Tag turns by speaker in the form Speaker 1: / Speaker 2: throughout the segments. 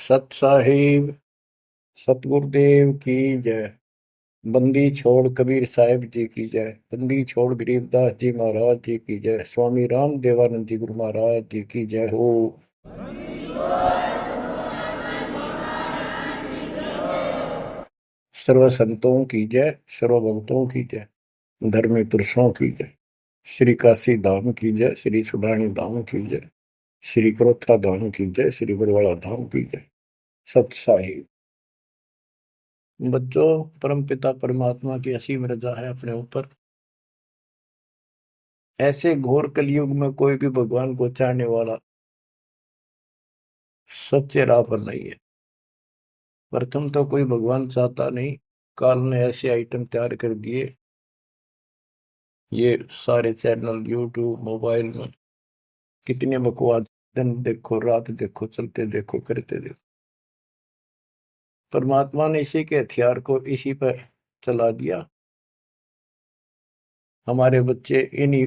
Speaker 1: सत साहिब सतगुरुदेव की जय। बंदी छोड़ कबीर साहिब जी की जय। बंदी छोड़ गरीबदास जी महाराज जी की जय। स्वामी राम देवानंद जी गुरु महाराज जी की जय हो। सर्व संतों की जय, सर्व भक्तों की जय, धर्मी पुरुषों की जय। श्री काशी धाम की जय, श्री सुडानी धाम की जय, श्री क्रोथा धाम की जय, श्री बरवाड़ा धाम की जय। सत साहिब बच्चों, परम पिता परमात्मा की असीम रजा है अपने ऊपर। ऐसे घोर कलयुग में कोई भी भगवान को चाहने वाला सच्चे राह पर नहीं है। प्रथम तो कोई भगवान चाहता नहीं। काल ने ऐसे आइटम तैयार कर दिए, ये सारे चैनल यूट्यूब मोबाइल में कितने बकवास, दिन देखो रात देखो चलते देखो करते देखो। परमात्मा ने इसी के हथियार को इसी पर चला दिया। हमारे बच्चे इन्हीं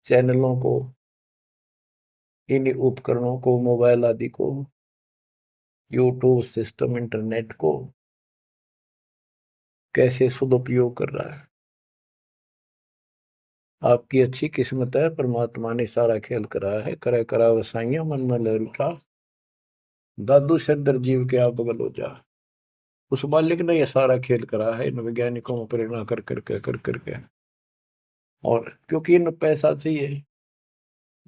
Speaker 1: चैनलों को, इन्हीं उपकरणों को, मोबाइल आदि को, यूट्यूब सिस्टम इंटरनेट को कैसे सदुपयोग कर रहा है। आपकी अच्छी किस्मत है, परमात्मा ने सारा खेल कराया है। करे करा वसाइया मन में लहर उठा, दादू सिरदर जीव के आप बगल हो जा। उस मालिक ने यह सारा खेल करा है इन वैज्ञानिकों में प्रेरणा कर करके। और क्योंकि इन पैसा चाहिए,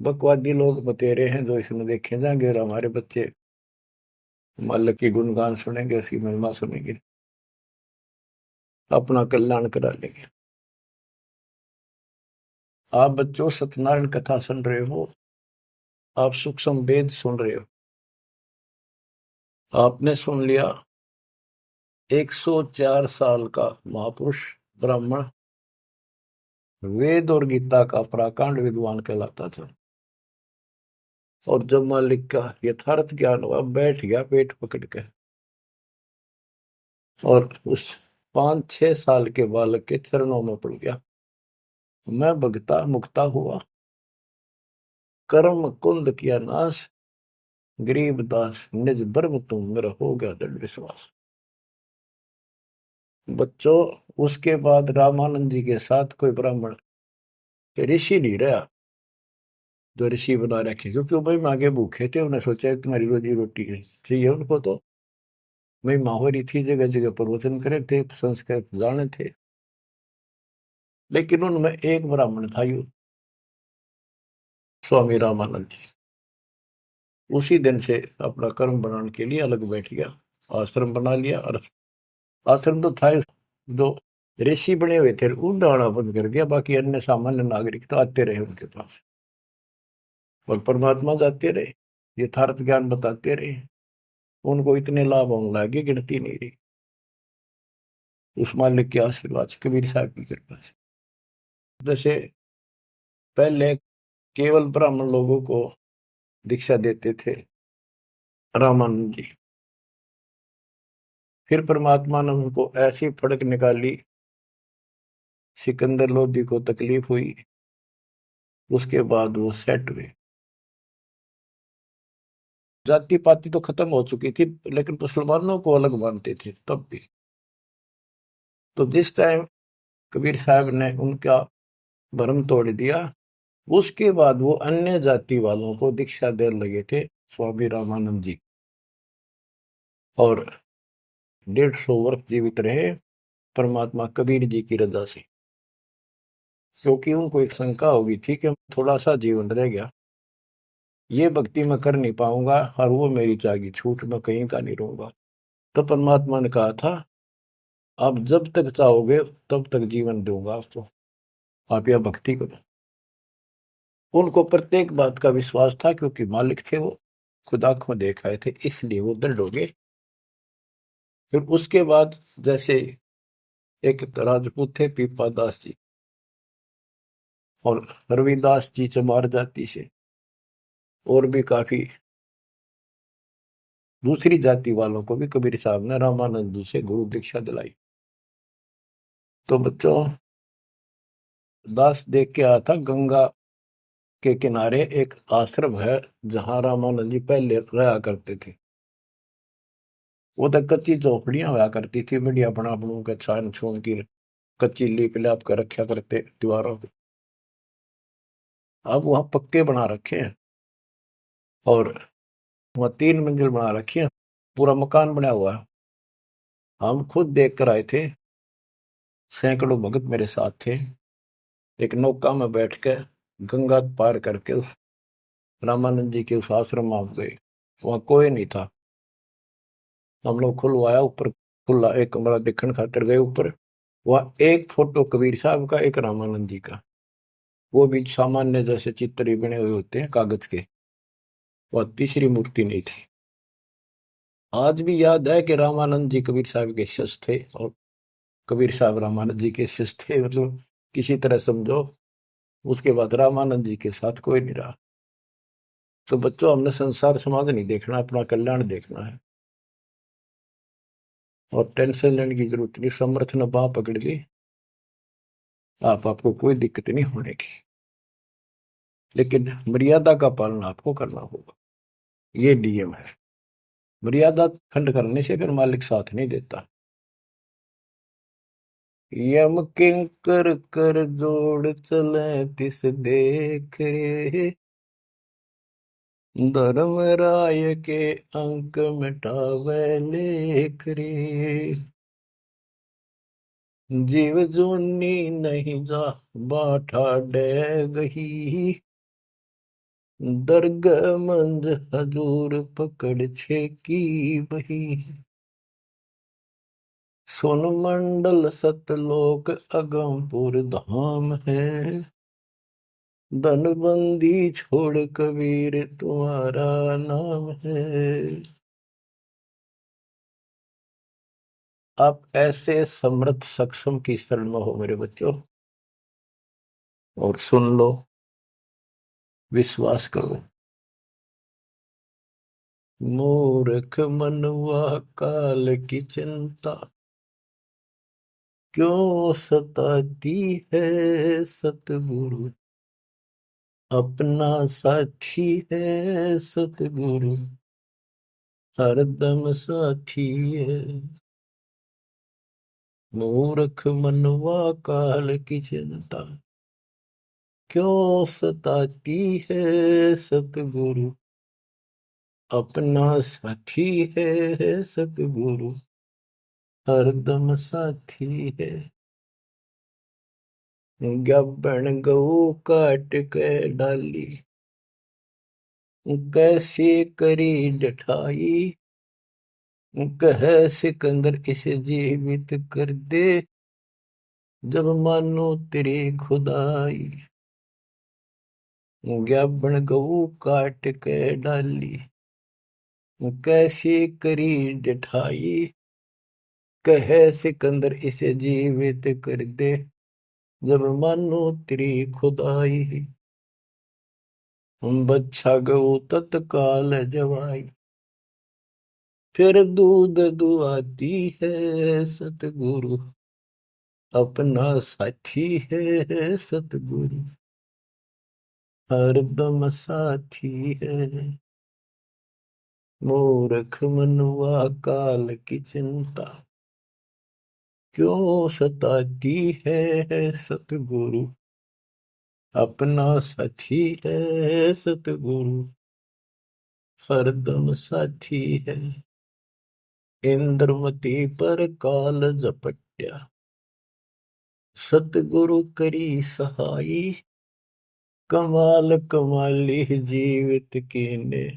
Speaker 1: बकवादी लोग बतेरे हैं जो इसमें देखे जाएंगे, और हमारे बच्चे मालिक की गुणगान सुनेंगे, उसकी महिमा सुनेंगे, अपना कल्याण करा लेंगे। आप बच्चों सत्यनारायण कथा सुन रहे हो, आप सूक्ष्म वेद सुन रहे हो। आपने सुन लिया 104 साल का महापुरुष ब्राह्मण, वेद और गीता का प्राकांड विद्वान कहलाता था। और जब मालिक का यथार्थ ज्ञान हुआ, बैठ गया पेट पकड़ के, और उस 5-6 साल के बालक के चरणों में पड़ गया। मैं भगता मुक्ता हुआ, कर्म कुंद किया नाश, गरीब दास निज ब्रह्म तुम मेरा हो गया दृढ़ विश्वास। बच्चों, उसके बाद रामानंद जी के साथ कोई ब्राह्मण ऋषि नहीं रहा जो ऋषि बना रखे, क्योंकि वो भाई मांगे भूखे थे। उन्हें सोचा तुम्हारी रोजी रोटी चाहिए उनको, तो भाई माहौरी थी, जगह जगह प्रवचन करे थे, संस्कृत जाने थे। लेकिन उनमें एक ब्राह्मण था, यू स्वामी रामानंद जी। उसी दिन से अपना कर्म बनाने के लिए अलग बैठ गया, आश्रम बना लिया। और आश्रम तो था जो ऋषि बने हुए थे, उन आना बंद कर दिया। बाकी अन्य सामान्य नागरिक तो आते रहे उनके पास, और परमात्मा जाते रहे, यथार्थ ज्ञान बताते रहे। उनको इतने लाभ होने लगे, गिनती नहीं रही। उस मालिक के आशीर्वाद से, कबीर साहब की कृपा से। जैसे पहले केवल ब्राह्मण लोगों को दीक्षा देते थे रामानंद जी, फिर परमात्मा ने उनको ऐसी फड़क निकाली, सिकंदर लोधी को तकलीफ हुई, उसके बाद वो सेट हुए। जाति पाति तो खत्म हो चुकी थी, लेकिन मुसलमानों को अलग मानते थे तब भी। तो जिस टाइम कबीर साहब ने उनका भरम तोड़ दिया, उसके बाद वो अन्य जाति वालों को दीक्षा देने लगे थे स्वामी रामानंद जी। और 150 वर्ष जीवित रहे परमात्मा कबीर जी की रजा से, क्योंकि उनको एक शंका होगी थी कि थोड़ा सा जीवन रह गया, ये भक्ति मैं कर नहीं पाऊंगा, और वो मेरी जागी छूट, मैं कहीं का नहीं रहूंगा। तो परमात्मा ने कहा था, आप जब तक चाहोगे तब तक जीवन दूंगा आपको, आप यह भक्ति करो। उनको प्रत्येक बात का विश्वास था, क्योंकि मालिक थे वो, खुद आंखों देख आए थे, इसलिए वो दृढ़ हो गए। फिर उसके बाद जैसे एक राजपूत थे पीपा दास जी, और रविदास जी चमार जाति से, और भी काफी दूसरी जाति वालों को भी कबीर साहब ने रामानंद जी से गुरु दीक्षा दिलाई। तो बच्चों, दास देख के आया था, गंगा के किनारे एक आश्रम है जहां रामानंद जी पहले रहा करते थे। वो तो कच्ची झोपड़ियां हुआ करती थी, बढ़िया बना बनू के छान छून की कच्ची लीप लाप कर रखा करते दीवारों पे। अब वहां पक्के बना रखे हैं और वहां 3 मंजिल बना रखी है, पूरा मकान बना हुआ है। हम खुद देख कर आए थे, सैकड़ों भगत मेरे साथ थे। एक नौका में बैठ के गंगा पार करके उस रामानंद जी के उस आश्रम में आप गए। वहां कोई नहीं था। हम लोग खुलवाया ऊपर, खुला एक कमरा देखने खातिर गए ऊपर। वहां एक फोटो कबीर साहब का, एक रामानंद जी का, वो भी सामान्य जैसे चित्र ही बने हुए होते हैं कागज के। वह तीसरी मूर्ति नहीं थी। आज भी याद है कि रामानंद जी कबीर साहब के शिष्य थे और कबीर साहब रामानंद जी के शिष्य थे, मतलब किसी तरह समझो। उसके बाद रामानंद जी के साथ कोई नहीं रहा। तो बच्चों, हमने संसार समाज नहीं देखना, अपना कल्याण देखना है। और टेंशन लेने की जरूरत नहीं। समर्थ ने बाह पकड़ ली, आपको कोई दिक्कत नहीं होने की। लेकिन मर्यादा का पालन आपको करना होगा, ये नियम है। मर्यादा खंड करने से फिर मालिक साथ नहीं देता। यम किंकर कर जोड़ चले तिस देख रे, धर्म राय के अंक मिटावे लेख रे। जीव जूनी नहीं जा बाठा डे गही, दरग मंज हजूर पकड़ छे की बही। सुन मंडल सतलोक अगमपुर धाम है, धनबंदी छोड़ कबीर तुम्हारा नाम है। आप ऐसे समर्थ सक्षम की शरण में हो मेरे बच्चों, और सुन लो, विश्वास करो। मूर्ख मनुआ काल की चिंता, क्यों सताती है सतगुरु, अपना साथी है सतगुरु, हरदम साथी है। मूर्ख मनवा काल की चिंता, क्यों सताती है सतगुरु, अपना साथी है सतगुरु, हरदम साथी है। गब्बन गऊ काट के डाली, कैसे करी डठाई, कह सिकंदर इसे जीवित कर दे, जब मानो तेरी खुदाई। गब्बन गऊ काट के डाली, कैसे करी डठाई, कह सिकंदर इसे जीवित कर दे, जब मानो तेरी खुदाई। बच्छा गऊ तत्काल जवाई, फिर दूध दुआती है सतगुरु, अपना साथी है सतगुरु, हरदम साथी है। मूर्ख मनुआ काल की चिंता, क्यों सताती है सतगुरु, अपना साथी है सतगुरु, हरदम साथी है। इंद्रमती पर काल झपट्या, सतगुरु करी सहाई, कमाल कमाली जीवित कीने,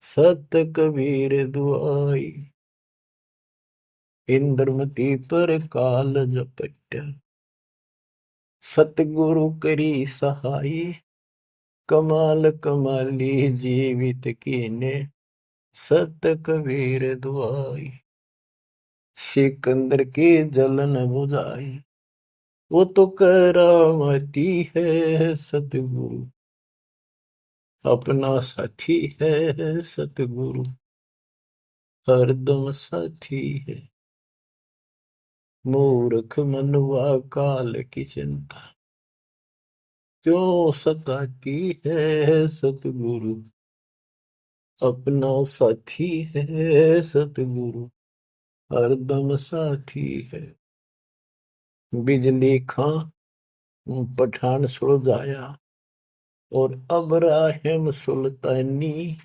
Speaker 1: सत कबीर दुआई। इंद्रमती पर काल झपट्या, सतगुरु करी सहाई, कमाल कमाली जीवित कीने, सत कबीर दुआई। सिकंदर की जलन बुझाई, वो तो करामती है सतगुरु, अपना साथी है सतगुरु, हरदम साथी है। मूर्ख मनुआ काल की चिंता, क्यों सताती है सतगुरु, अपना साथी है सतगुरु, हरदम साथी है। बिजली खां पठान सुलझाया, और अब्राहिम सुल्तानी,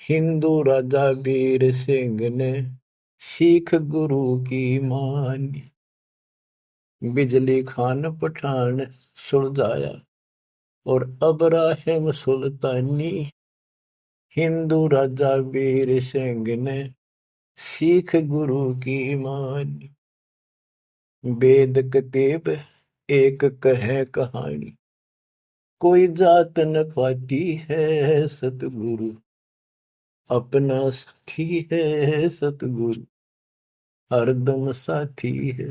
Speaker 1: हिंदू राजा वीर सिंह ने सिख गुरु की मानी। बिजली खान पठान सुलझाया, और अब्राहिम सुल्तानी, हिंदू राजा वीर सिंह ने सिख गुरु की मानी। वेद कतेब एक कहे कहानी, कोई जात न पाती है सतगुरु, अपना साथी है सतगुरु, हरदम साथी है।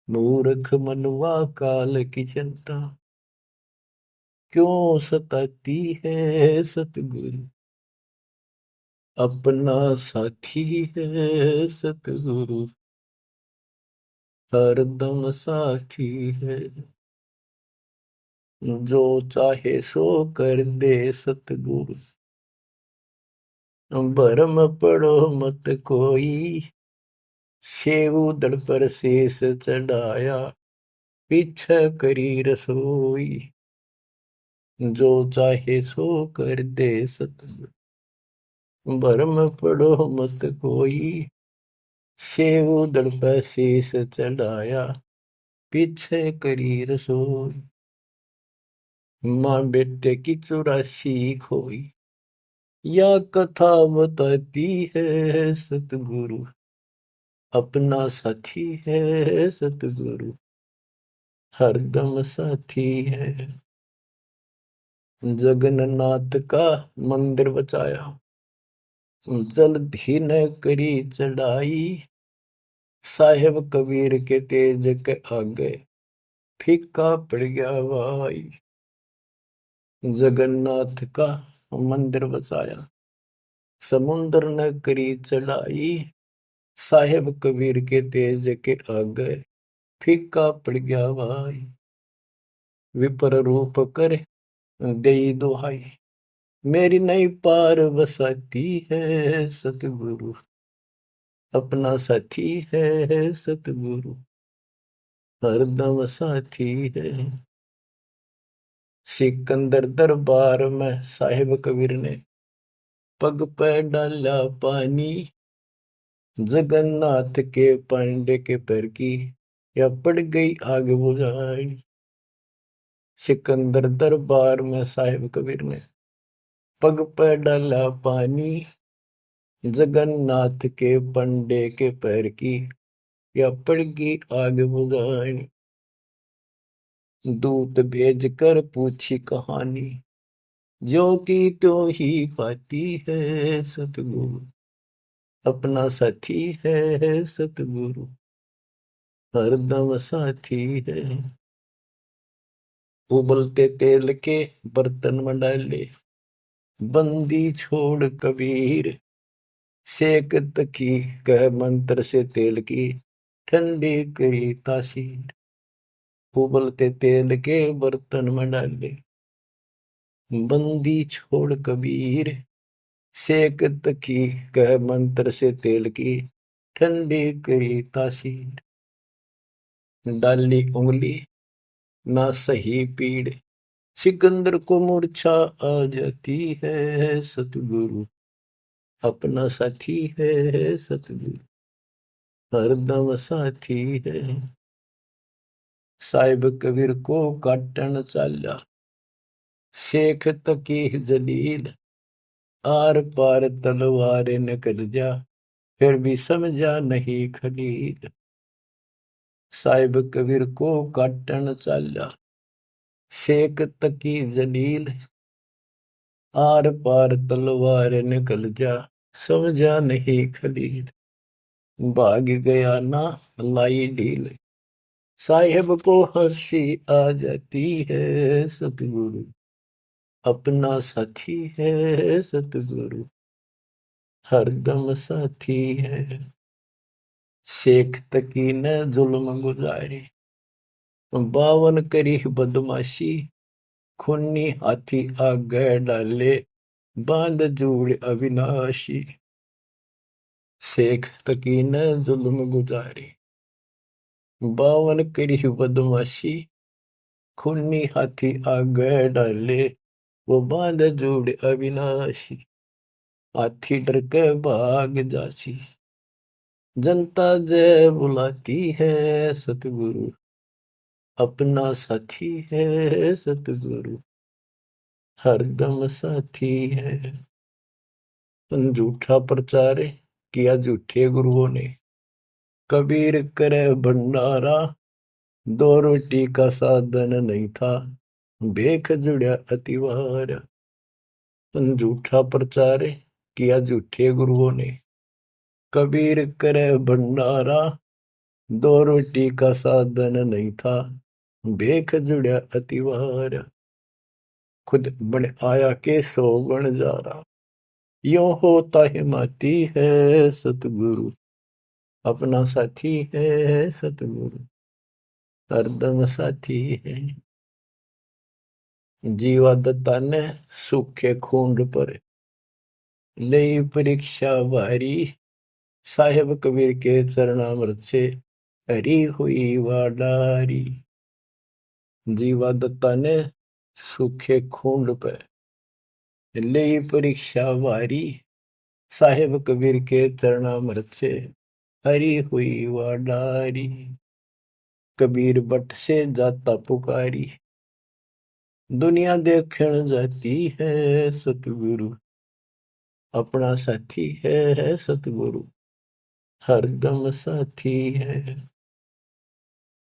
Speaker 1: मूर्ख मनुआ काल की चिंता, क्यों सताती है सतगुरु, अपना साथी है सतगुरु, हरदम साथी है। जो चाहे सो कर दे सतगुरु, भरम पड़ो मत कोई, सेव दड़ पर शेष चढ़ाया, पीछे करी रसोई। जो चाहे सो कर दे सतगुरु, भरम पड़ो मत कोई, सेव दड़ पर शेष चढ़ाया, पीछे करी रसोई। माँ बेटे की 84 खोई, या कथा बताती है सतगुरु, अपना साथी है सतगुरु, हरदम साथी है। जगन्नाथ का मंदिर बचाया, जल्द ही न करी चढ़ाई, साहेब कबीर के तेज के आगे फीका पड़ गया भाई। जगन्नाथ का मंदिर बचाया, समुद्र न करी चढ़ाई, साहेब कबीर के तेज के आगे फीका पड़ गया भाई। विपर रूप कर दे दुहाई, मेरी नहीं पार बसाती है सतगुरु, अपना साथी है सतगुरु, हरदम साथी है। सिकंदर दरबार में साहिब कबीर ने पग पे डाला पानी, जगन्नाथ के पांडे के पैर की या पड़ गई आग बुझाई। सिकंदर दरबार में साहिब कबीर ने पग पे डाला पानी, जगन्नाथ के पंडे के पैर की या पड़ गई आग बुझाई। दूत भेज कर पूछी कहानी, जो की तो ही पाती है सतगुरु, अपना साथी है सतगुरु, हरदम साथी है। उबलते तेल के बर्तन में डाले, बंदी छोड़ कबीर, सेक तकी कह मंत्र से तेल की, ठंडी करी तासीर। उबलते तेल के बर्तन में डाले, बंदी छोड़ कबीर, सेक तकी कह मंत्र से तेल की, ठंडी करी तासीर। डाली उंगली ना सही पीड़, सिकंदर को मूर्छा आ जाती है सतगुरु, अपना साथी है सतगुरु, हरदम साथी है। साहिब कबीर को काटन चाला, शेख तकी जलील, आर पार तलवार निकल जा, फिर भी समझा नहीं खलील। साहिब कबीर को काटन चाला, शेख तकी जलील, आर पार तलवार निकल जा, समझा नहीं खलील। भाग गया ना लाई ढील, साहिब को हंसी आ जाती है सतगुरु, अपना साथी है सतगुरु, हरदम साथी है। शेख तकी ने जुल्म गुजारी, 52 करी बदमाशी, खूनी हाथी आगे डाले, बांध जोड़ अविनाशी, शेख तकी न जुल्म गुजारे, 52 करी बदमाशी, खूनी हाथी आगे डाले, वो बांध जोड़ अविनाशी, हाथी डर के भाग जासी। जनता जय बुलाती है सतगुरु, अपना साथी है सतगुरु, हरदम साथी है। झूठा प्रचार किया झूठे गुरुओं ने, कबीर करे भंडारा, 2 रोटी का साधन नहीं था, भेख जुड़ा अतिवार। झूठा प्रचार किया झूठे गुरुओं ने, कबीर करे भंडारा, 2 रोटी का साधन नहीं था, भेख जुड़ा अतिवार। खुद बन आया के 100 गुण जा रहा, यो होता हिमाती है सतगुरु, अपना साथी है सतगुरु, हरदम साथी है। जीवा दत्ता ने सूखे खूंड पर ले परीक्षा भारी, साहेब कबीर के चरणामृत से हरी हुई वाडारी। जीवा दत्ता ने सूखे खूंड पर ले परीक्षा भारी, साहेब कबीर के चरणामृत से हरी हुई वाडारी। कबीर बट से जाता पुकारी, दुनिया देखण जाती है सतगुरु, अपना साथी है सतगुरु, हरदम साथी है।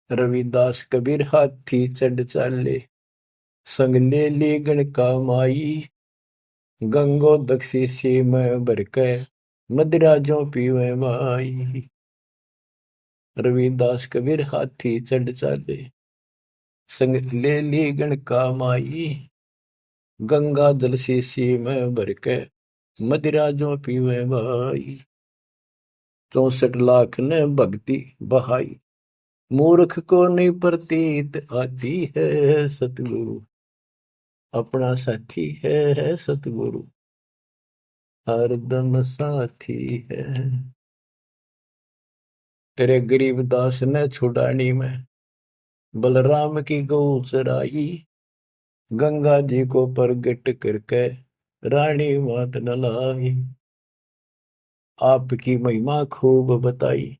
Speaker 1: रविदास कबीर हाथी चढ़ चाले, संग ले ली गण का माई, गंगो दक्षी सी में भर के, मदिरा जो पीवे माई। रविदास कबीर हाथी चढ़ चाले, संग ले ली गण का माई, गंगा जल शीशी में भर के, मदिरा जो पीवे भाई। 64 लाख ने भक्ति बहाई, मूर्ख को नहीं प्रतीत आती है सतगुरु, अपना साथी है सतगुरु, हरदम साथी है। तेरे गरीब दास ने छुड़ानी में, बलराम की गौ चराई, गंगा जी को प्रगट करके, रानी मात नलाई। आपकी महिमा खूब बताई,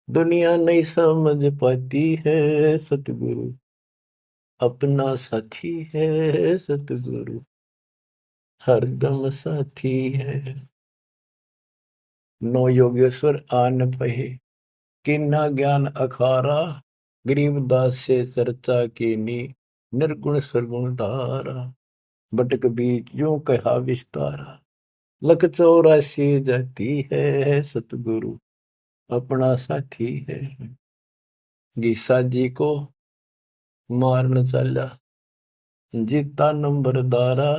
Speaker 1: दुनिया नहीं समझ पाती है सतगुरु, अपना साथी है सतगुरु, हरदम साथी है। 9 योगेश्वर आन पहे, किन्ना ज्ञान अखारा, गरीबदास से चर्चा कीनी, निर्गुण सरगुण धारा। बटक बीच यूं कहा विस्तारा, लख 84 जाती है सतगुरु, अपना साथी है। गीसा जी को मारन चला, जीता नंबरदारा,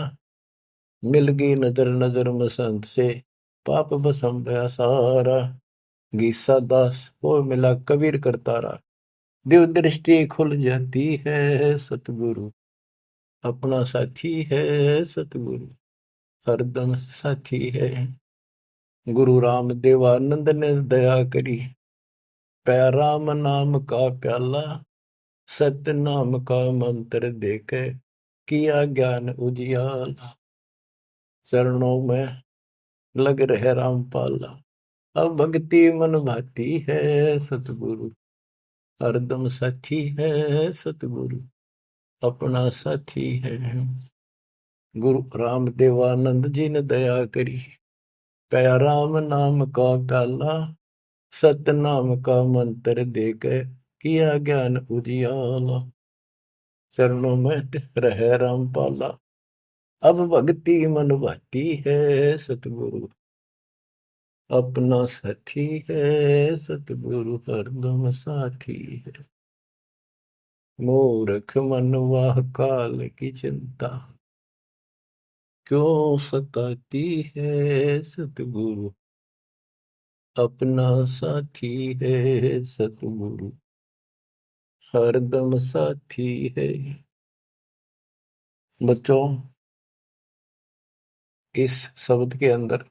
Speaker 1: मिल गई नजर नजर मसंत से, पाप बसम गया सारा। गीसा दास को मिला कबीर करतारा, दिव दृष्टि खुल जाती है सतगुरु, अपना साथी है सतगुरु, हरदम साथी है। गुरु राम देवानंद ने दया करी, पया राम नाम का प्याला, सत्य नाम का मंत्र देके, किया ज्ञान उजियाला। चरणों में लग रहे रामपाला, अब भक्ति मन भाती है सतगुरु, हरदम साथी है सतगुरु, अपना साथी है। गुरु राम देवानंद जी ने दया करी, पया राम नाम का प्याला, सत्य नाम का मंत्र देकर, किया ज्ञान उजियाला। चरणों में रहे रामपाला, अब भक्ति मन भाती है सतगुरु, अपना साथी है सतगुरु, हरदम साथी है। मूर्ख मनवा काल की चिंता, क्यों सताती है सतगुरु, अपना साथी है सतगुरु, हरदम साथी है। बच्चों, इस शब्द के अंदर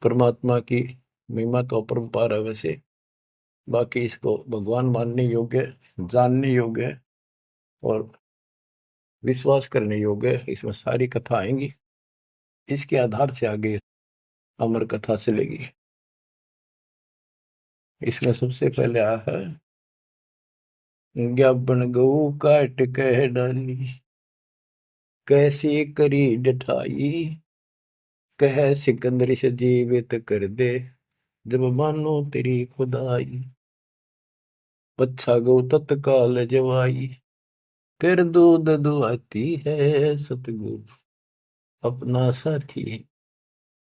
Speaker 1: परमात्मा की महिमा तो अपरंपार है वैसे, बाकी इसको भगवान मानने योग्य, जानने योग्य और विश्वास करने योग्य, इसमें सारी कथा आएंगी। इसके आधार से आगे अमर कथा चलेगी। इसमें सबसे पहले आया है, ज्ञापन गऊ काट कह डाली, कैसी करी डठाई, कह सिकंदर से जीवित कर दे, जब मानो तेरी खुदाई। अच्छा गौ तत्काल जवाई, फिर दूध दुआती है सतगुरु अपना साथी है।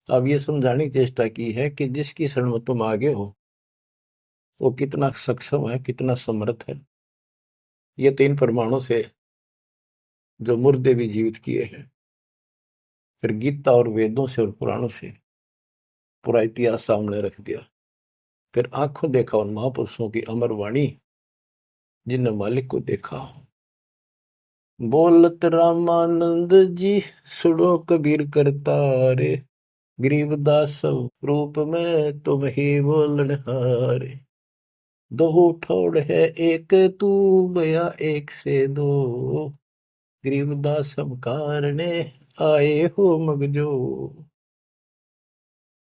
Speaker 1: अब ये समझाने की चेष्टा की है कि जिसकी शरण में तुम आगे हो वो कितना सक्षम है, कितना समर्थ है। ये 3 प्रमाणों से जो मुर्दे भी जीवित किए हैं, फिर गीता और वेदों से और पुराणों से पूरा इतिहास सामने रख दिया। फिर आंखों देखा उन महापुरुषों की अमर वाणी जिनने मालिक को देखा। बोलत रामानंद जी सुनो कबीर करतारे, गरीबदास रूप में तुम ही बोलन हारे। दो ठोड़ है एक तू बया एक से दो, गरीबदास हम कारणे आए हो मगजो।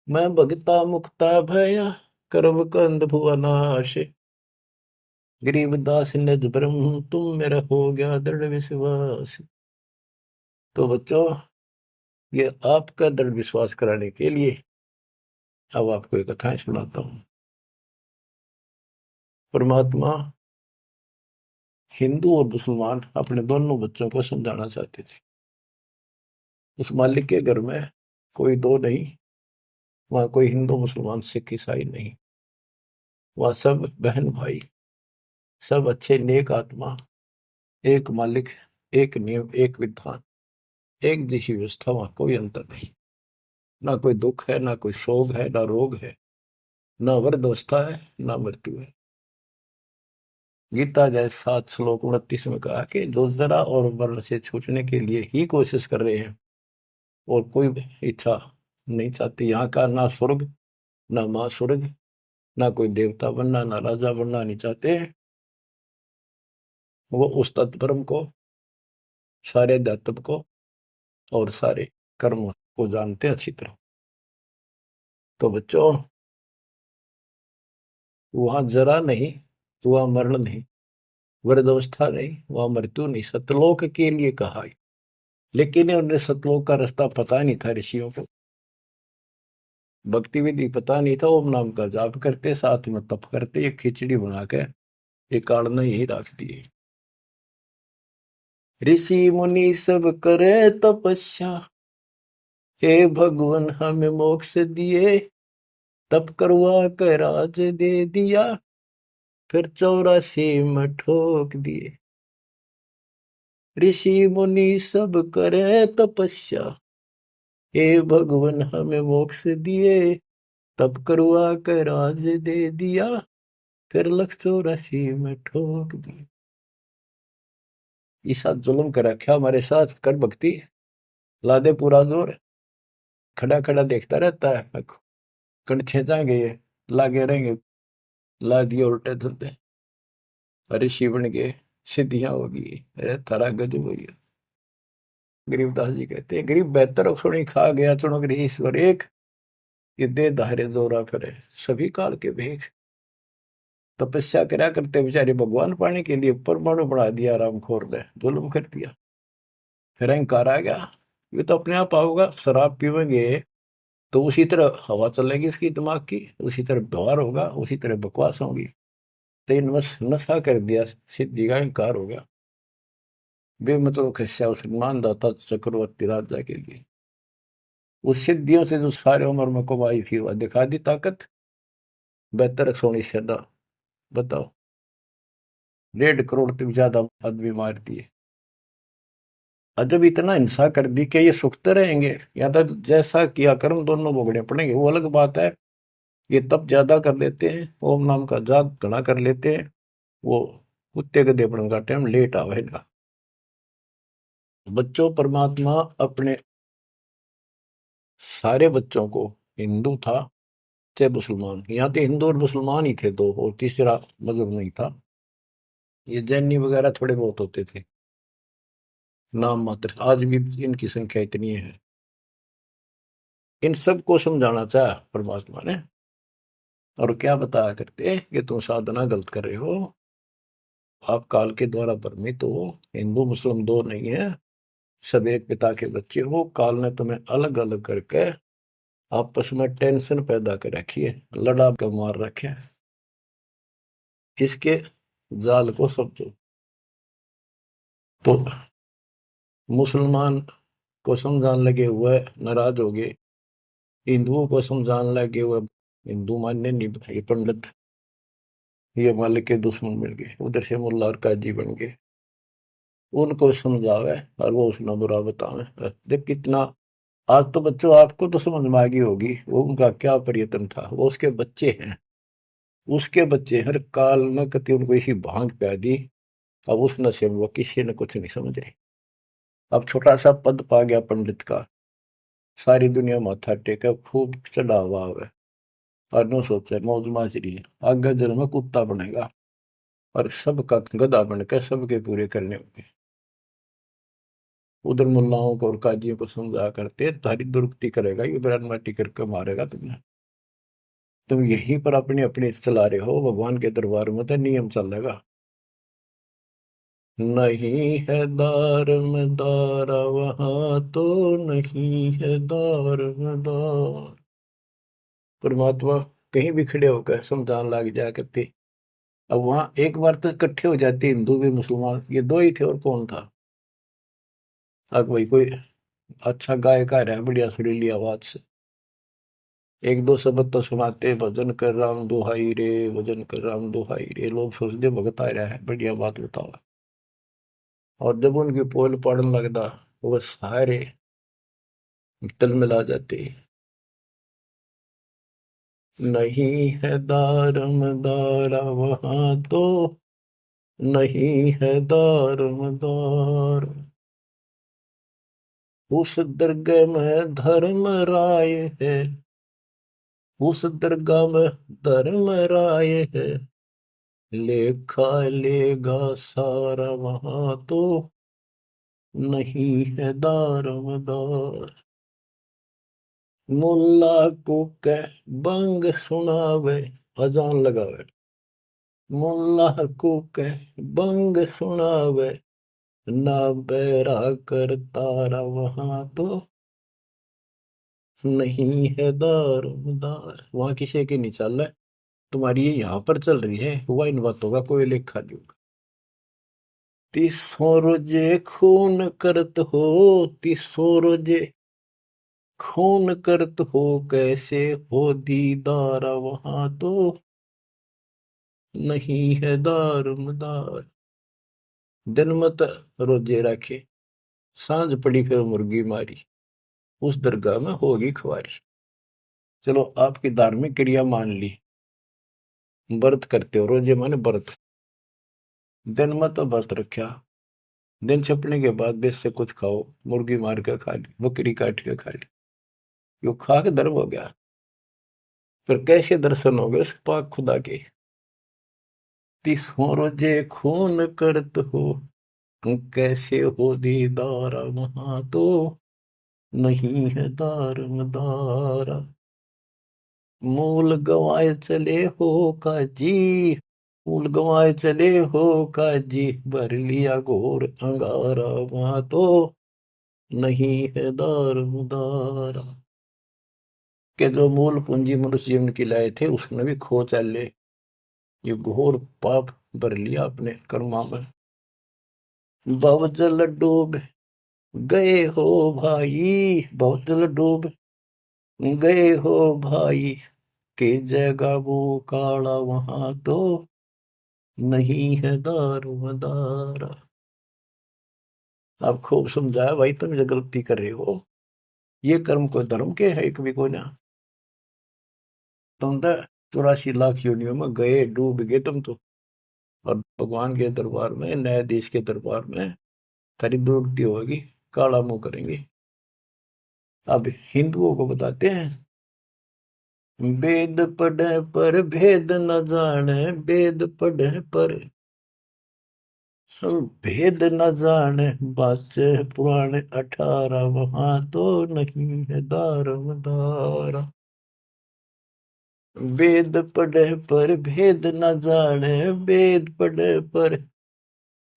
Speaker 1: मैं भगता मुक्ता भया करब कंद भुवनाश, गरीबदास निज ब्रह्म तुम मेरा हो गया दृढ़ विश्वास। तो बच्चों, ये आपका दृढ़ विश्वास कराने के लिए अब आपको एक कथाएं सुनाता हूं। परमात्मा हिंदू और मुसलमान अपने दोनों बच्चों को समझाना चाहते थे। उस मालिक के घर में कोई दो नहीं, वहां कोई हिंदू मुसलमान सिख ईसाई नहीं, वह सब बहन भाई, सब अच्छे नेक आत्मा, एक मालिक, एक नियम, एक विधान, एक जैसी व्यवस्था, वहां कोई अंतर नहीं। ना कोई दुख है, ना कोई शोक है, ना रोग है, ना वृद्धावस्था है, ना मृत्यु है। गीता जय 7 श्लोक 29 में कहा कि जो जरा और मरण से छूटने के लिए ही कोशिश कर रहे हैं और कोई इच्छा नहीं चाहती, यहाँ का ना स्वर्ग, ना माँ स्वर्ग, ना कोई देवता बनना, ना राजा बनना नहीं चाहते, वो उस तत्परम को, सारे अध्यात्म को और सारे कर्म को जानते अच्छी तरह। तो बच्चों, वहां जरा नहीं, वहां मरण नहीं, वृद्धावस्था नहीं, वहां मृत्यु नहीं, सतलोक के लिए कहा है। लेकिन उन्हें सतलोक का रास्ता पता नहीं था ऋषियों को, भक्ति विधि पता नहीं था। ओम नाम का जाप करते, साथ में तप करते, एक खिचड़ी बना के एक काढ़ना यही रख दिए। ऋषि मुनि सब करे तपस्या, हे भगवान हमें मोक्ष दिए, तप करवा कर राज दे दिया, फिर 84 में ठोक दिए। ऋषि मुनि सब करे तपस्या, हे भगवान हमें मोक्ष दिए, तप करवा कर राज दे दिया, फिर 184 में ठोक दिए। ईसा जुल्म कर रखा हमारे साथ, कर भक्ति, ला दे पूरा जोर, खड़ा खड़ा देखता रहता है, कणछे जाएंगे ये, लागे रहेंगे, ला दिए उल्टे धुलते, ऋषि बन गए, सिद्धियां होगी, थारा गजब हो गया। गरीबदास जी कहते हैं, गरीब बेहतर सुनी खा गया चुनक ईश्वर एक, ये दे धारे जोरा फिरे सभी काल के भेख। तपस्या करा करते बेचारे भगवान पाने के लिए परमाणु बढ़ा दिया, रामखोर ने जुल्म कर दिया, फिर अहंकार आ गया, ये तो अपने आप आओगा। शराब पीवेंगे तो उसी तरह हवा चलेगी उसकी दिमाग की, उसी तरह व्यवहार होगा, उसी तरह बकवास होगी। तो इन नशा कर दिया, सिद्धि का अहंकार हो गया, बेमतलब खस्या उस मानदाता चक्रवर्ती राजा के लिए। उस सिद्धियों से जो सारे उम्र में कमाई थी वह दिखा दी ताकत, बेहतर सोनी सदा। बताओ, 1.5 करोड़ से भी ज्यादा आदमी मार दिए। और जब इतना हिंसा कर दी कि ये सुखते रहेंगे या तो जैसा किया कर्म दोनों भोगने पड़ेंगे, वो अलग बात है। ये तप ज्यादा कर लेते हैं, ओम नाम का जाप घना कर लेते हैं, वो कुत्ते गधे बन का टाइम लेट आवे इनका। बच्चों, परमात्मा अपने सारे बच्चों को, हिंदू था चाहे मुसलमान, यहाँ तो हिंदू और मुसलमान ही थे दो, और तीसरा मजहब नहीं था। ये जैनी वगैरह थोड़े बहुत होते थे, नाम मात्र। आज भी इनकी संख्या इतनी है। इन सबको समझाना चाहा परमात्मा ने, और क्या बताया करते कि तुम साधना गलत कर रहे हो, आप काल के द्वारा भ्रमित हो, हिंदू मुस्लिम दो नहीं है, सब एक पिता के बच्चे हो। काल ने तुम्हें अलग अलग करके आपस में टेंशन पैदा कर रखी है, लड़ा के मार रखे है। इसके जाल को समझो। तो मुसलमान को समझाने लगे हुए नाराज हो गए, हिंदुओं को समझाने लगे हुए हिंदू मानने नहीं, ये पंडित, ये मालिक के दुश्मन मिल गए, उधर से मुल्ला और काजी बन गए। उनको समझावे और वो उसने बुरा बतावे। देख कितना, आज तो बच्चों आपको तो समझ में आ गई होगी वो उनका क्या प्रयत्न था। वो उसके बच्चे हैं, उसके बच्चे हर काल न कति उनको इसी भांग पै दी। अब उस नशे में वो किसी ने कुछ नहीं समझे। अब छोटा सा पद पा गया पंडित का, सारी दुनिया माथा टेके खूब चढ़ा हुआ है, और नो सोचे मौज माजरी है, आगे जन्म में कुत्ता बनेगा और सबका गधा बनकर सबके पूरे करने होंगे। उधर मुल्लाओं को और काजियों को समझा करते तारी दुरुक्ति करेगा, ये बयान माटी करके मारेगा तुम्हें। तुम यहीं पर अपने अपने चला रहे हो, भगवान के दरबार में तो नियम चलेगा। नहीं है दार में दारा वहां तो, नहीं है दार में दार। परमात्मा कहीं भी खड़े होकर समझाने लग जाया करते। अब वहां एक बार तो इकट्ठे हो जाते हिंदू भी मुसलमान, ये दो ही थे और कौन था। अब भाई कोई अच्छा गायक आ रहा है बढ़िया सुरीली आवाज से, एक दो शब्द तो सुनाते, भजन कर राम दुहाई रे, भजन कर राम दुहाई रे, लोग सोचते भगत आ रहा है, बढ़िया बात बताओ। और जब उनकी पोल पड़न लगता, वो सारे तल मिला जाते। नहीं है दारम दारा वहां तो, नहीं है दारम दार। उस दरगाह में धर्म राय है, उस दरगाह में धर्म राय है, लेखा लेगा सारा वहां तो, नहीं है दारोमदार। मुल्ला को कह बंग सुनावे, अजान लगावे, मुल्ला को कह बंग सुनावे, ना बैरा कर तारा वहां तो, नहीं है दारोमदार। वहां किसी की नहीं चल रहा है, तुम्हारी ये यहाँ पर चल रही है, हुआ इन बातों का कोई लेखा नहीं होगा। तीसों रोजे खून करत हो, तीसों रोजे खून करत हो, कैसे हो दीदारा वहां तो, नहीं है दारुमदार। दिन मत रोजे रखे, सांझ पड़ी फिर मुर्गी मारी, उस दरगाह में होगी खुआरी। चलो आपकी धार्मिक क्रिया मान ली, व्रत करते हो, रोजे माने व्रत, दिन मत तो व्रत रखा, दिन छपने के बाद देश से कुछ खाओ, मुर्गी मार के खा ली, बकरी काट के खा ली, यो खा के धर्म हो गया। फिर कैसे दर्शन हो गए उस पाक खुदा के। तीसों रोजे खून करत हो, कैसे हो दीदारा वहां तो, नहीं है दारमदारा। मूल गवाए चले हो काजी, मूल गवाए चले हो काजी, भर लिया घोर अंगारा वहां तो, नहीं है दारमदारा। के जो मूल पूंजी मनुष्य जीवन की लाए थे उसने भी खो चले, ये घोर पाप भर लिया अपने कर्मा में। भवजल डूब गए हो भाई, भवजल डूब गए हो भाई, के जगह वो काला वहां तो, नहीं है दारोमदारा। आप खूब समझाया भाई, तुम जो गलती कर रहे हो, ये कर्म कोई धर्म के है, एक भी कोई ना। तुम तो 84 लाख योनियों में गए, डूब गए तुम तो, और भगवान के दरबार में, न्यायाधीश के दरबार में तेरी दुरुक्ति होगी, काला मुंह करेंगे। अब हिंदुओं को बताते हैं, वेद पढ़े पर भेद न जाने, वेद पढ़े पर भेद न जाने, बाचे पुराण 18, वहां तो नहीं है दारम दारा। वेद पढ़े पर भेद न जाने, वेद पढ़े पर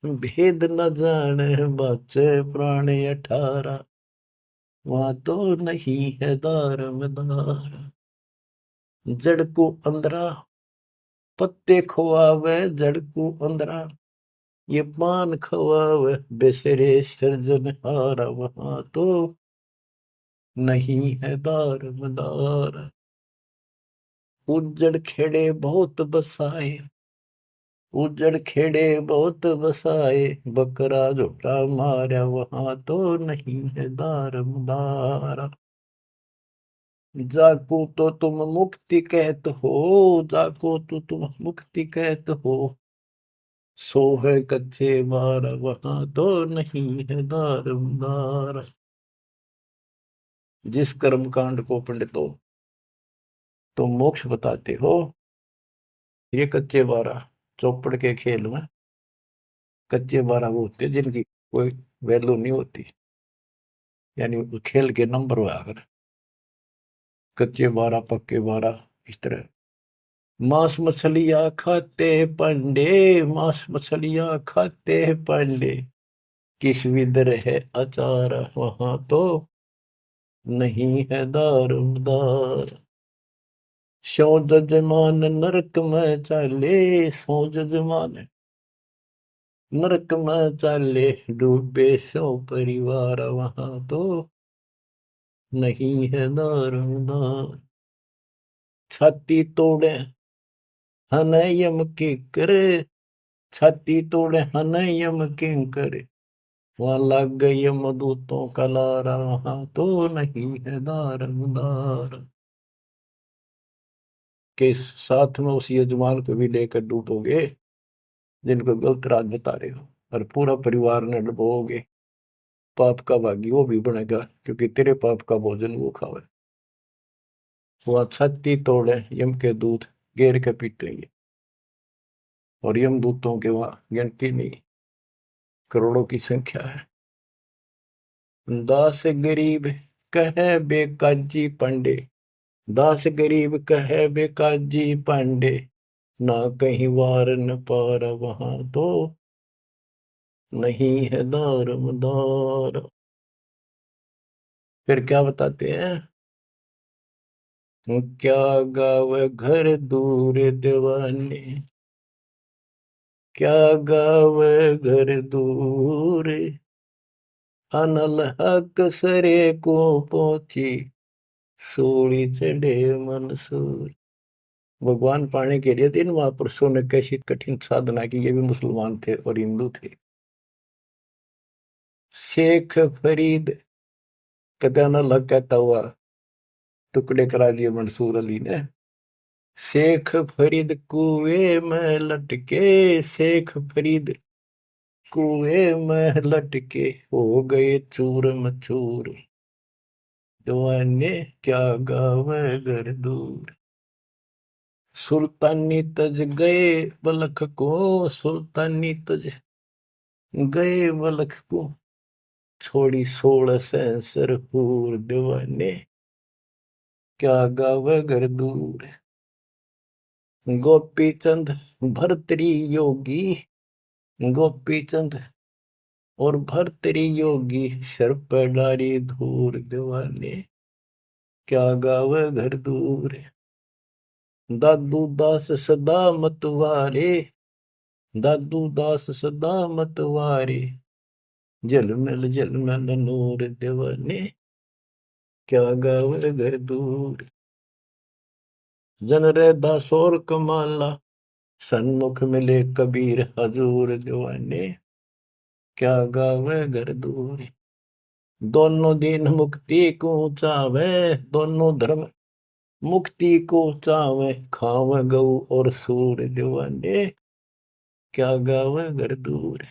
Speaker 1: भेद न जाने, बाचे पुराण 18, वहां तो नहीं है दारम दारा। जड़ को अंदरा पत्ते खुआवे, जड़ को अंदरा ये पान खवावे, बेसरे सृजनहारा, वहां तो नहीं है दार मदार। उजड़ खेड़े बहुत बसाए, उजड़ खेड़े बहुत बसाए, बकरा झोटा मारा, वहां तो नहीं है दार मदारा। जाको तो तुम मुक्ति कहत हो, जाको तो तुम मुक्ति कहत हो, सो है कच्चे मारा, वहां तो नहीं है दार मदारा। जिस कर्म कांड को पंडितों तुम मोक्ष बताते हो, ये कच्चे बारह चौपड़ के खेल में कच्चे बारह वो होते हैं जिनकी कोई वैल्यू नहीं होती, यानी खेल के नंबर हुआ अगर कच्चे बारह पक्के बारह इस तरह। मांस मछलियां खाते पंडे, मांस मछलियां खाते पंडे, किस विदर है अचार, वहां तो नहीं है दारमदार। सो जजमान नरक में चाले, सो जजमान नरक में चाले, डूबे सो परिवार, वहां तो नहीं है दारमदार। छाती तोड़े हन यम के करे, छाती तोड़े हन यम के करे, वहां लग गई यमदूतों का लारा, वहां तो नहीं है दारमदार। के साथ में उस यजमान को भी लेकर डूबोगे जिनको गलत राह बता रहे हो, और पूरा परिवार ने डुबोगे, पाप का भागी वो भी बनेगा, क्योंकि तेरे पाप का भोजन वो खावे। वहां छाती तोड़े यम के दूत घेर के पीटेंगे, और यम दूतों के वहां गिनती नहीं, करोड़ों की संख्या है। दास गरीब कहे बेकाजी पांडे, दास गरीब कहे बेकाजी पांडे, ना कहीं वार न पार, वहां तो नहीं है दारमदार। फिर क्या बताते हैं, क्या गावे घर दूर दीवाने, क्या गावे घर दूर, अनल हक सरे को पहुंची, सूली चढ़े मंसूर। भगवान पाने के लिए तीन महापुरुषों ने कैसी कठिन साधना की, ये भी मुसलमान थे और हिंदू थे। शेख फरीद कदा न लग कहता हुआ टुकड़े करा दिए मंसूर अली ने। शेख फरीद कुएं में लटके, शेख फरीद कुएं में लटके, हो गए चूर मचूर, दीवाने क्या गावे घर दूर। सुल्तानी तज गए बलख को, सुल्तानी तज गए बलख को, छोड़ी 16 सेंसर हूर, दीवाने क्या गावे घर दूर। गोपी चंद भरतरी योगी, गोपी चंद और भरतरी योगी, सर पर डारी धूर, दीवाने क्या गावे घर दूर। दादू दास सदा मतवारे, दादू दास सदा मतवारे, झलमल नूर, दीवाने क्या गावे घर दूर। जन रे दासोर कमाला, सन्मुख मिले कबीर हजूर, दीवाने क्या गावे घर दूर। दोनों दिन मुक्ति को चावे, दोनों धर्म मुक्ति को चावे, खावे गऊ और सूर, दीवाने क्या गावे घर दूर।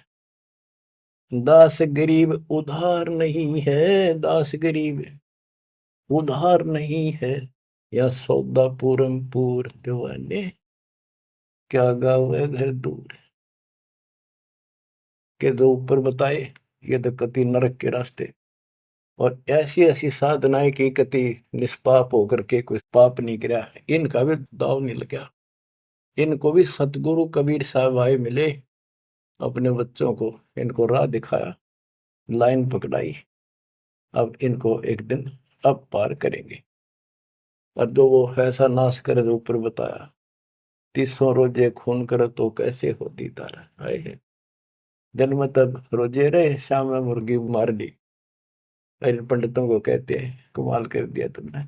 Speaker 1: दास गरीब उधार नहीं है, दास गरीब उधार नहीं है या सौदा पूरम पूर, दीवाने क्या गावे घर दूर। के जो ऊपर बताए ये तो कति नरक के रास्ते, और ऐसी ऐसी साधनाएं की कति निष्पाप होकर के कुछ पाप नहीं किया, इनका भी दाव नहीं लगा। इनको भी सतगुरु कबीर साहब आए मिले, अपने बच्चों को इनको राह दिखाया, लाइन पकड़ाई। अब इनको एक दिन अब पार करेंगे। और जो वो ऐसा नाश करे जो ऊपर बताया, 300 रोजे खून करे तो कैसे होती तारा आए है। दिन में तब रोजे रहे, शाम में मुर्गी मार ली। इन पंडितों को कहते हैं कमाल कर दिया तुमने,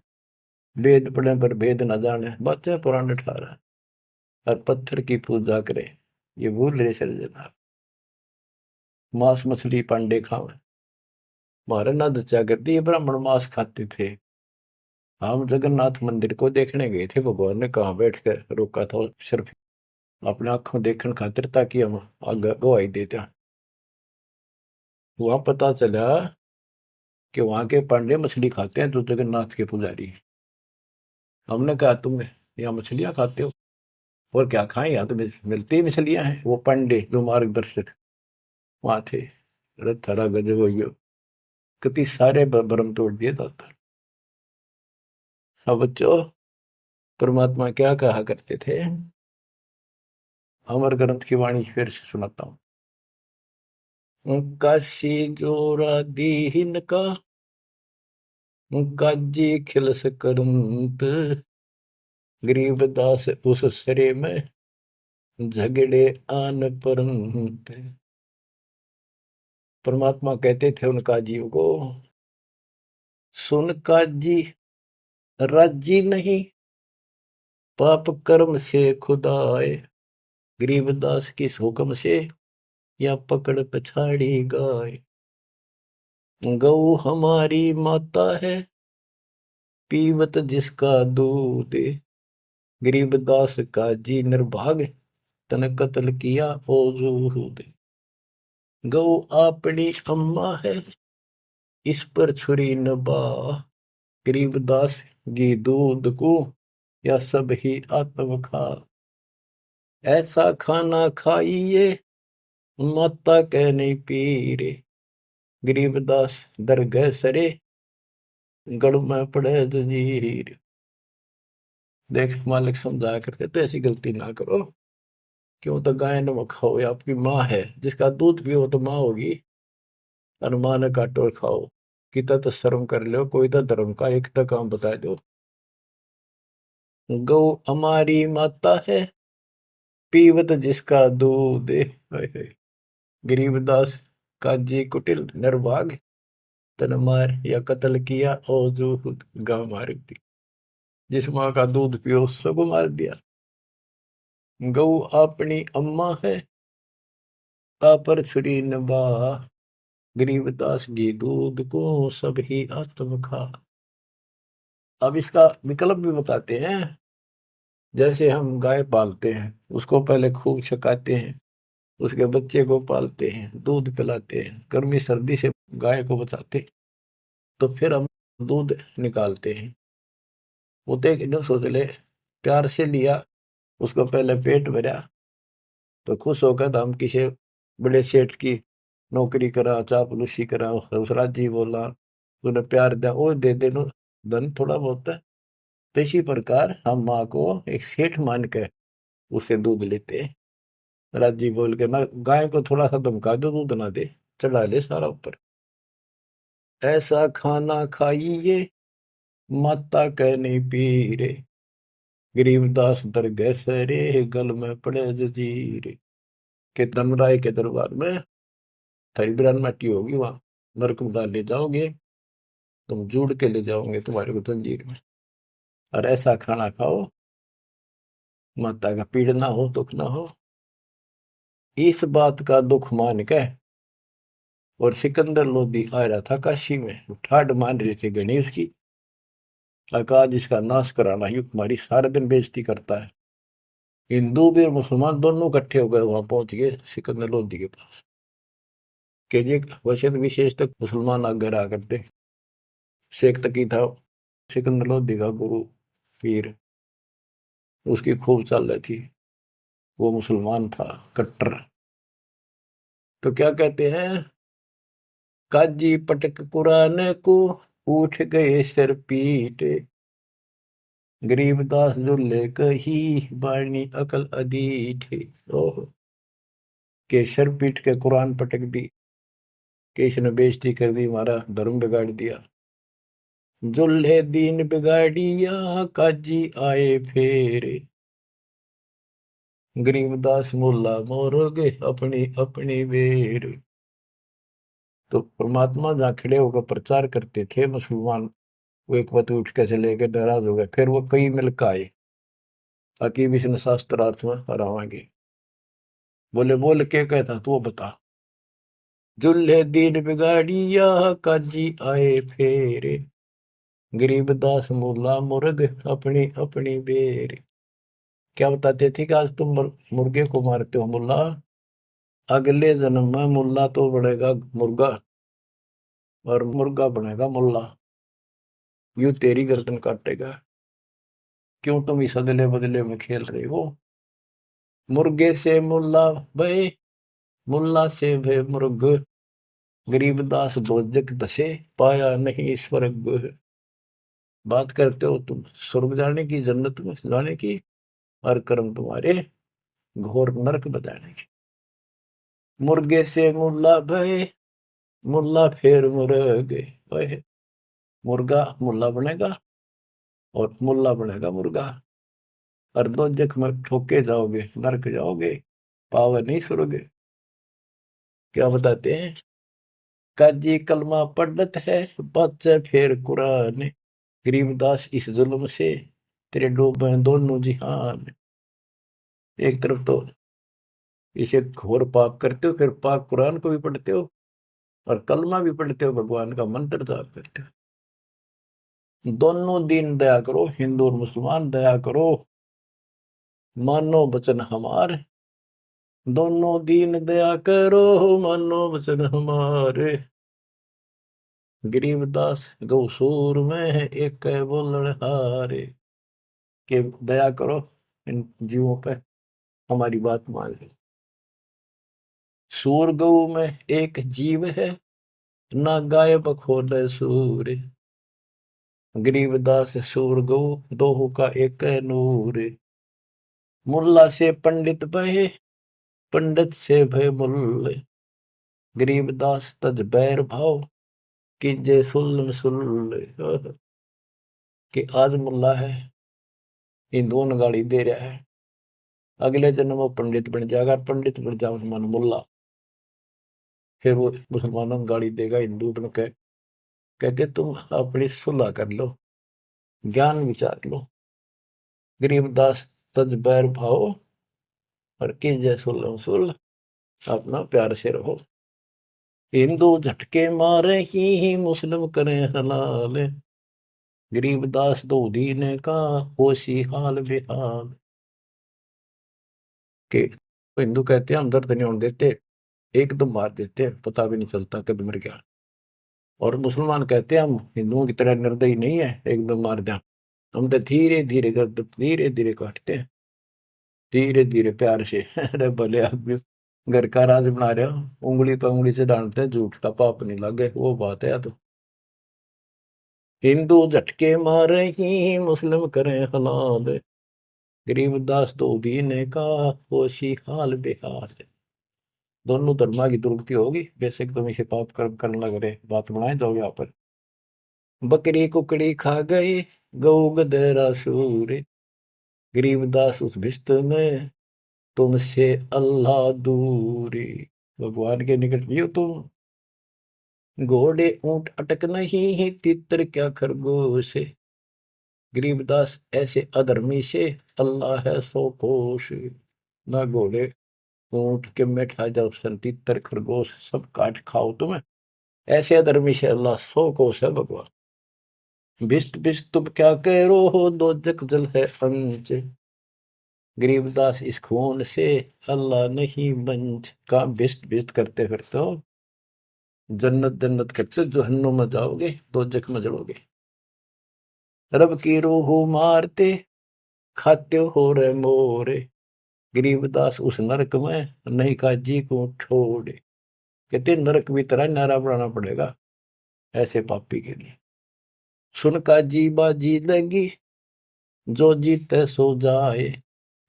Speaker 1: वेद पढ़े पर भेद न जाने, बातें पुराने ठारा, और पत्थर की पूजा करे, ये भूल रहे सर्जना। मांस मछली पांडे खावे, हमारे ना दचा कर दी, ब्राह्मण मांस खाते थे। हम जगन्नाथ मंदिर को देखने गए थे, भगवान ने कहाँ बैठ कर रोका था, सिर्फ अपने आंखों देखने खातिर, ताकि हम आगे गवाही देते। वहां पता चला कि वहां के पांडे मछली खाते हैं, जो जगन्नाथ के पुजारी। हमने कहा तुम यहाँ मछलियां खाते हो, और क्या खाएं, यहाँ तो मिलती ही मछलियां हैं। वो पांडे जो मार्गदर्शक वहां थे, अरे थरा गजब हो गयो, कति सारे भरम तोड़ दिए दाता। अब बच्चों, परमात्मा क्या कहा करते थे, अमर ग्रंथ की वाणी फिर से सुनाता हूँ। काशी जोरा दीन का काजी खिलस करंत, गरीबदास उस सरे में झगड़े आन परंत। परमात्मा कहते थे उनका जीव को, सुन काजी राजी नहीं, पाप कर्म से खुदाए, गरीबदास किस हुक्म से या पकड़ पछाड़ी गाय। गौ हमारी माता है, पीवत जिसका दूध, गरीबदास का जी निर्भाग, तन कत्ल किया ओ जूद। गौ अपनी अम्मा है, इस पर छुरी न बा, गरीबदास घी दूध को या सब ही आत्म खा। ऐसा खाना खाइए, माता कह नहीं पीरे, गरीबदास दरगह सरे, गढ़ में पड़े जंजीर। देख मालिक समझाया करते तो ऐसी गलती ना करो, क्यों तो गाय नमक खाओ, या आपकी माँ है, जिसका दूध पियो तो माँ होगी, और माँ ने काटो और खाओ। कितना तो शर्म कर लो, कोई तो धर्म का एक तो काम बता दो। गौ हमारी माता है, पीवत जिसका दूध, गरीबदास काजी कुटिल निर्भाग, तन मार या कत्ल किया और जो गांव मार दी। जिस माँ का दूध पियो उसको मार दिया। गौ अपनी अम्मा है, पर छुरी नबा, गरीबदास घी दूध को सब ही आत्म खा। अब इसका विकल्प भी बताते हैं। जैसे हम गाय पालते हैं, उसको पहले खूब छकाते हैं, उसके बच्चे को पालते हैं, दूध पिलाते हैं, गर्मी सर्दी से गाय को बचाते, तो फिर हम दूध निकालते हैं। वो देख जो सोच ले, प्यार से लिया, उसको पहले पेट भरा, तो खुश होकर तो हम किसी बड़े सेठ की नौकरी करा, चापलूसी करा, ससुराल जी बोला, तूने प्यार दिया, वो दे दे नो धन थोड़ा बहुत है। तो इसी प्रकार हम माँ को एक सेठ मान के उससे दूध लेते हैं। राजी बोल के ना, गाय को थोड़ा सा धमका दो, दूध ना दे, चढ़ा ले सारा ऊपर। ऐसा खाना खाइए, माता कह नहीं पी रे, गरीबदास दरगह सरे, गल में पड़े जजीर। के धनराय के दरबार में थारी बिरान माटी होगी, वहां नरक में डाल ले जाओगे, तुम जुड़ के ले जाओगे तुम्हारे को जंजीर में। और ऐसा खाना खाओ, माता का पीड़ ना हो, दुख ना हो। इस बात का दुख मान के और सिकंदर लोधी आ रहा था काशी में, ठाड मान रहे थे गणेश की, अकाज इसका नाश कराना, युग तुम्हारी सारा दिन बेइज्जती करता है। हिंदू भी और मुसलमान दोनों इकट्ठे हो गए, वहां पहुंच गए सिकंदर लोधी के पास, के जी वैसे तो विशेष तक मुसलमान आगे रहा करते, शेख तकी था सिकंदर लोधी का गुरु पीर, उसकी खूब चाल रही थी। वो मुसलमान था कट्टर। तो क्या कहते हैं, काजी पटक कुरान को, उठ गए सिर पीट, गरीबदास जो ले कही, बाणी अकल अदीठ। ओह, के सर पीट के कुरान पटक दी, के इसने बेइज्जती कर दी, हमारा धर्म बिगाड़ दिया। जुल्हे दीन बिगाड़िया, काजी आए फेरे, गरीबदास मुल्ला मोरोगे, अपनी अपनी बेर। तो परमात्मा जहाँ खड़े होकर प्रचार करते थे मुसलमान, वो एक बात उठ के चले गए, नाराज हो गए। फिर वो कई मिलकर आए, ताकि विष्णु शास्त्रार्थ में हरावांगे। बोले बोल के कहता तू बता। जुल्हे दीन बिगाड़िया, काजी आए फेरे, गरीबदास मुल्ला मुर्ग, अपनी अपनी बेर। क्या बताते थे कि आज तुम मुर्गे को मारते हो मुल्ला, अगले जन्म में मुल्ला तो बनेगा मुर्गा, और मुर्गा बनेगा मुल्ला, यूं तेरी गर्दन काटेगा। क्यों तुम इस अदले बदले में खेल रहे हो। मुर्गे से मुल्ला भय, मुल्ला से भय मुर्ग, गरीबदास दोजक दसे, पाया नहीं स्वर्ग। बात करते हो तुम स्वर्ग जाने की, जन्नत में जाने की, और कर्म तुम्हारे घोर नरक बताने की। मुर्गे से मुल्ला भय, मुल्ला फिर मुर्ग, भय मुर्गा मुल्ला बनेगा, और मुल्ला बनेगा मुर्गा, और दोजख में ठोके जाओगे, नरक जाओगे, पावर नहीं स्वर्ग। क्या बताते हैं, काजी कलमा पढ़त है, बच्चे फिर कुरान, गरीबदास इस जुल्म से, तेरे डूबे दोनों जिहान। एक तरफ तो इसे घोर पाप करते हो, फिर पाक कुरान को भी पढ़ते हो, और कलमा भी पढ़ते हो, भगवान का मंत्र जाप करते हो। दोनों दिन दया करो, हिंदू और मुसलमान दया करो, मानो वचन हमारे, दोनों दीन दया करो, मानो वचन हमारे। गरीबदास गौसूर में है, एक है बोलन हारे, के दया करो इन जीवों पे, हमारी बात मान लो। सूर गौ में एक जीव है, ना गाय बखोले सूर, गरीबदास सूर गौ, दोहू का एक है नूर। मुल्ला से पंडित भय, पंडित से भय मुल्ले, गरीबदास तज बैर भाव, कीजे सुल्ल सुल्ल। कि आज मुल्ला है, हिंदुओं ने गाली दे रहा है, अगले जन्म वो पंडित बन जाएगा, पंडित बन जाओ मुसलमान मुल्ला, फिर वो मुसलमानों को गाली देगा, हिंदू बन के। कहते तुम अपनी सुलह कर लो, ज्ञान विचार लो। गरीबदास तज बैर भाओ, और कीजे सुल्ल सुल्ल, अपना प्यार से रहो। हिंदू झटके मारे ही, मुस्लिम करें हलाल, गरीबदास दो दीने का, होशी हाल बेहाल। के हिंदू कहते हैं हम दर्द नहीं होने देते, एकदम मार देते, पता भी नहीं चलता कब मर गया। और मुसलमान कहते हैं हम हिंदुओं की तरह निर्दयी नहीं है, एकदम मार दिया। हम तो धीरे धीरे गर्द धीरे धीरे काटते हैं, धीरे धीरे प्यार से। अरे भले आदमी घर का राज बना रहे हो, उंगली पर उंगली से डांटते हैं, झूठ का पाप नहीं लगे, वो बात है। तो हिंदू झटके मारे ही, मुस्लिम करें हलाल, गरीबदास दो दीने का, होशी हाल बेहाल। दोनों धर्मा की दुर्गति होगी, बेशक तुम इसे पाप कर्म करने लग रहे, बात बनाए जाओ यहाँ पर। बकरी कुकड़ी खा गए, गऊ गधेरा सूर, गरीबदास उस भिस्त में, तुमसे अल्लाह दूरी। भगवान के निकट भी हो तुम, घोड़े ऊंट अटक नहीं, तितर क्या खरगोश, गरीबदास ऐसे अधर्मी से, अल्लाह है सो कोश। ना घोड़े ऊंट के बैठा जाओ, सन तितर खरगोश सब काट खाओ तुम्हें, ऐसे अधर्मी से अल्लाह सो कोश है भगवान। भिष्ट भिष्ट तुम क्या कह रो हो, दो जग जल है अंच, गरीबदास इस खून से, अल्लाह नहीं बंच। का भिष्ट भिष्ट करते फिरते हो, जन्नत जन्नत करते, जहन्नुम में जाओगे, दो जग में जलोगे। रब की रूह मारते खाते हो रे मोरे। गरीबदास उस नरक में नहीं काजी को छोड़े। कहते नरक भी तरह नारा बनाना पड़ेगा ऐसे पापी के लिए। सुन काजी बाजी लगी जो जीते सो जाए।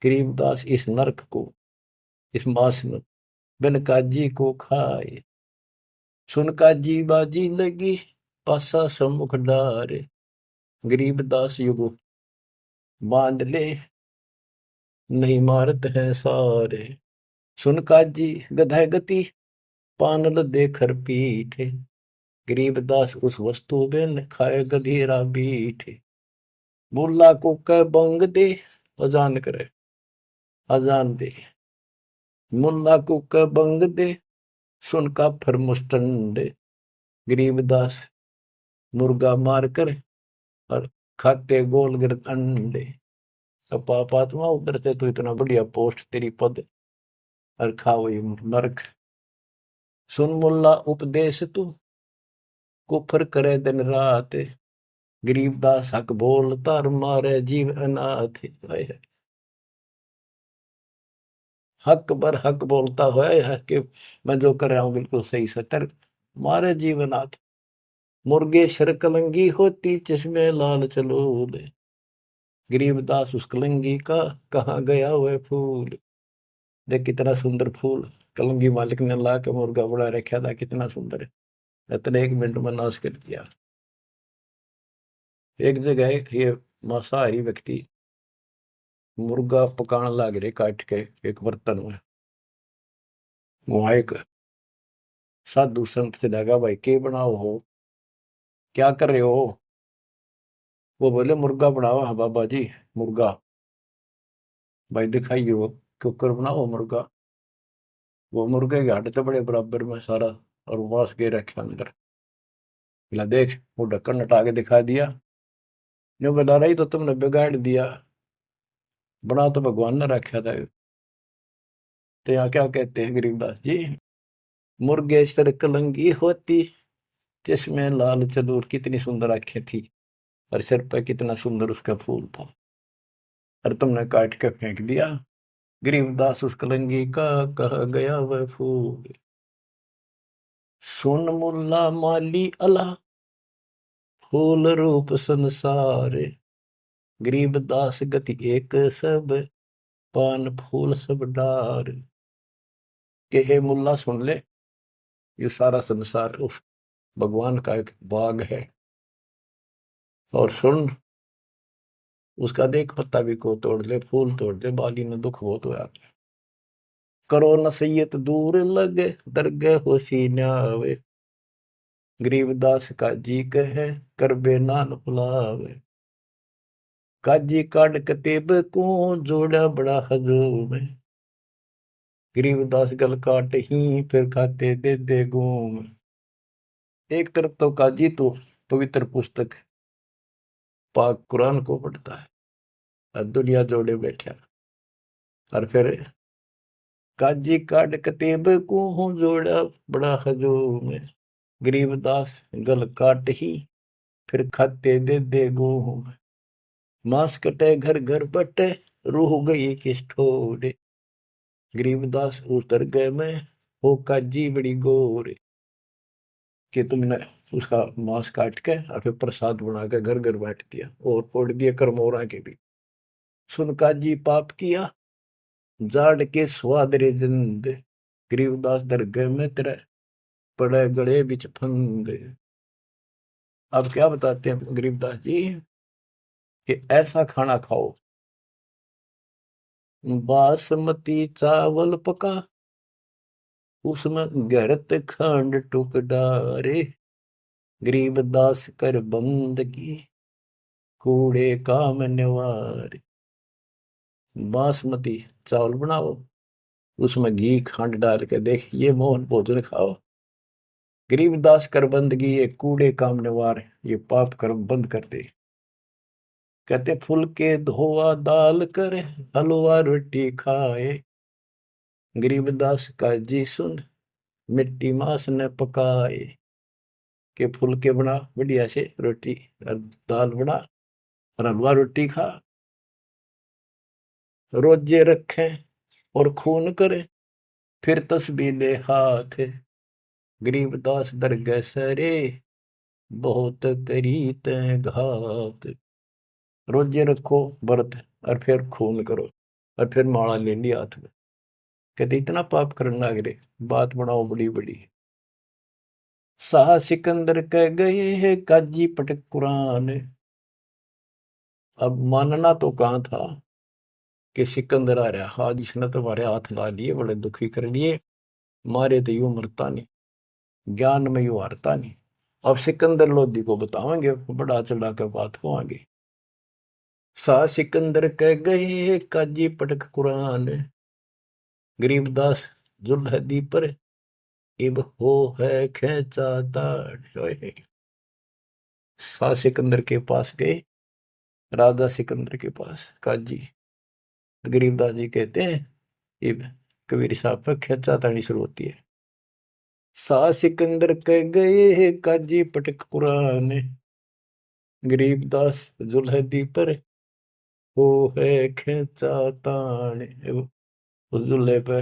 Speaker 1: गरीबदास इस नरक को, इस मास में बिन काजी को खाए। सुन काजी बाजी लगी पासा सम्मुख डारे। गरीबदास युग बांध ले नहीं मारत है सारे। सुन काजी गधा गति पानल देकर पीठे। गरीबदास उस वस्तु बिन खाए गधीरा बीठे। मुल्ला को कह बंग दे अजान करे, अजान दे। मुल्ला को कह बंग दे सुन का फिर मुस्टंडे। गरीबदास मुर्गा मार कर और खाते गोल गिर अंडे। अब पापात्मा उधर से तो इतना बढ़िया पोस्ट तेरी पद और खाओ ये नरक। सुन मुल्ला उपदेश तू कुफर करे दिन रात। गरीबदास हक बोलता और मारे जीव अनाथ। हक बर हक बोलता है कि मैं जो कर रहा हूं बिल्कुल सही सतर मारे जीव अनाथ। मुर्गे शर कलंगी होती चश्मे लाल चलो दे। गरीबदास उस कलंगी का कहाँ गया वह फूल। देख कितना सुंदर फूल कलंगी मालिक ने ला के मुर्गा बड़ा रखा था, कितना सुंदर है। इतने 1 मिनट में नाश कर दिया। एक जगह ये मांसाहारी व्यक्ति मुर्गा पकाने लग रहे काट के एक बर्तन में। वहां एक साधु संत से लगा, भाई के बनाओ हो, क्या कर रहे हो। वो बोले मुर्गा बनाओ। हाँ बाबा जी मुर्गा। भाई दिखाइए वो कुकर बनाओ मुर्गा। वो मुर्गे के हड्डी तो बड़े बराबर में सारा और मांस गे रखे अंदर। बोला देख, वो ढक्कन हटा के दिखा दिया। जो बता रही तो तुमने बिगाड़ दिया, बना तो भगवान ने रखा था। तो यहाँ क्या कहते हैं गरीबदास जी, मुर्गे सर कलंगी होती जिसमें लाल चलूर। कितनी सुंदर आंखें थी और सिर पर कितना सुंदर उसका फूल था, और तुमने काट के फेंक दिया। गरीबदास उस कलंगी का कहा गया वह फूल। सुन मुल्ला माली अला फूल रूप संसार। गरीबदास गति एक सब पान फूल सब डार। के हे मुल्ला सुन ले, ये सारा संसार उस भगवान का एक बाग है। और सुन उसका देख पत्ता भी को तोड़ ले, फूल तोड़ ले, बाली में दुख बहुत होया। करो नसीहत दूर लगे दरगे हो सीन्यावे। गरीबदास का जी कहे कर बे नान फुलावे। काजी काट कतेब को जोड़ा बड़ा हजूम। गरीबदास गल काट ही फिर खाते दे घूम। एक तरफ तो काजी तो पवित्र पुस्तक पाक कुरान को पढ़ता है और दुनिया जोड़े बैठा, और फिर काजी काट कतेब को जोड़ा बड़ा हजूम। गरीबदास गल काट ही फिर खाते दे घूम। मांस कटे घर घर बटे रूह गई किस ठोरे। गरीबदास उतर गए मैं हो काजी बड़ी गोरे। कि तुमने उसका मांस काट के और फिर प्रसाद बना के घर घर बैठ दिया और फोड़ दिया करमोरा के भी। सुन काजी पाप किया जाड़ के स्वाद रे जिंद। गरीबदास दरगाह में तेरे पड़े गड़े बिच फंद। अब क्या बताते हैं गरीबदास जी कि ऐसा खाना खाओ, बासमती चावल पका उसमें गरत खंड टुक डारे। गरीबदास कर बंदगी कूड़े काम निवार। बासमती चावल बनाओ, उसमें घी खंड डाल के देख ये मोहन भोजन खाओ। गरीबदास कर बंदगी ये कूड़े काम निवार, ये पाप कर्म बंद कर दे। कहते फुलके धोआ दाल कर हलवा रोटी खाए। गरीबदास का जी सुन मिट्टी मांस न पकाए। के फुलके बना बढ़िया से रोटी और दाल बना और हलवा रोटी खा, रोजे रखे और खून करे, फिर तस्बीह ले हाथ, गरीबदास दरगह सरे, बहुत करी तैं घात। रोजे रखो व्रत और फिर खून करो और फिर माला ले ली हाथ में। कहते इतना पाप करने लग रहे, बात बनाओ बड़ी बड़ी। शाह सिकंदर कह गए है काजी पटक कुरान। अब मानना तो कहाँ था कि सिकंदर आ रहा, हाज इसने तुम्हारे हाथ ला लिए, बड़े दुखी कर लिए, मारे तो यूं मरता नहीं, ज्ञान में यूं हारता नहीं। अब सिकंदर लोधी को बताएंगे, बड़ा चढ़ा के बात को आगे। शाह सिकंदर कह गए है काजी पटक कुरान, गरीबदास जुल्हदी पर इब हो है खेचा ताड़। शाह सिकंदर के पास गए, राजा सिकंदर के पास काजी, गरीबदास जी कहते हैं इब कबीर साहब पर खेचा ताड़ी शुरू होती है। शाह सिकंदर कह गए है काजी पटक कुरान, गरीबदास जुल्हदी पर हो है खेचा ताड़। उस जुल्हे पे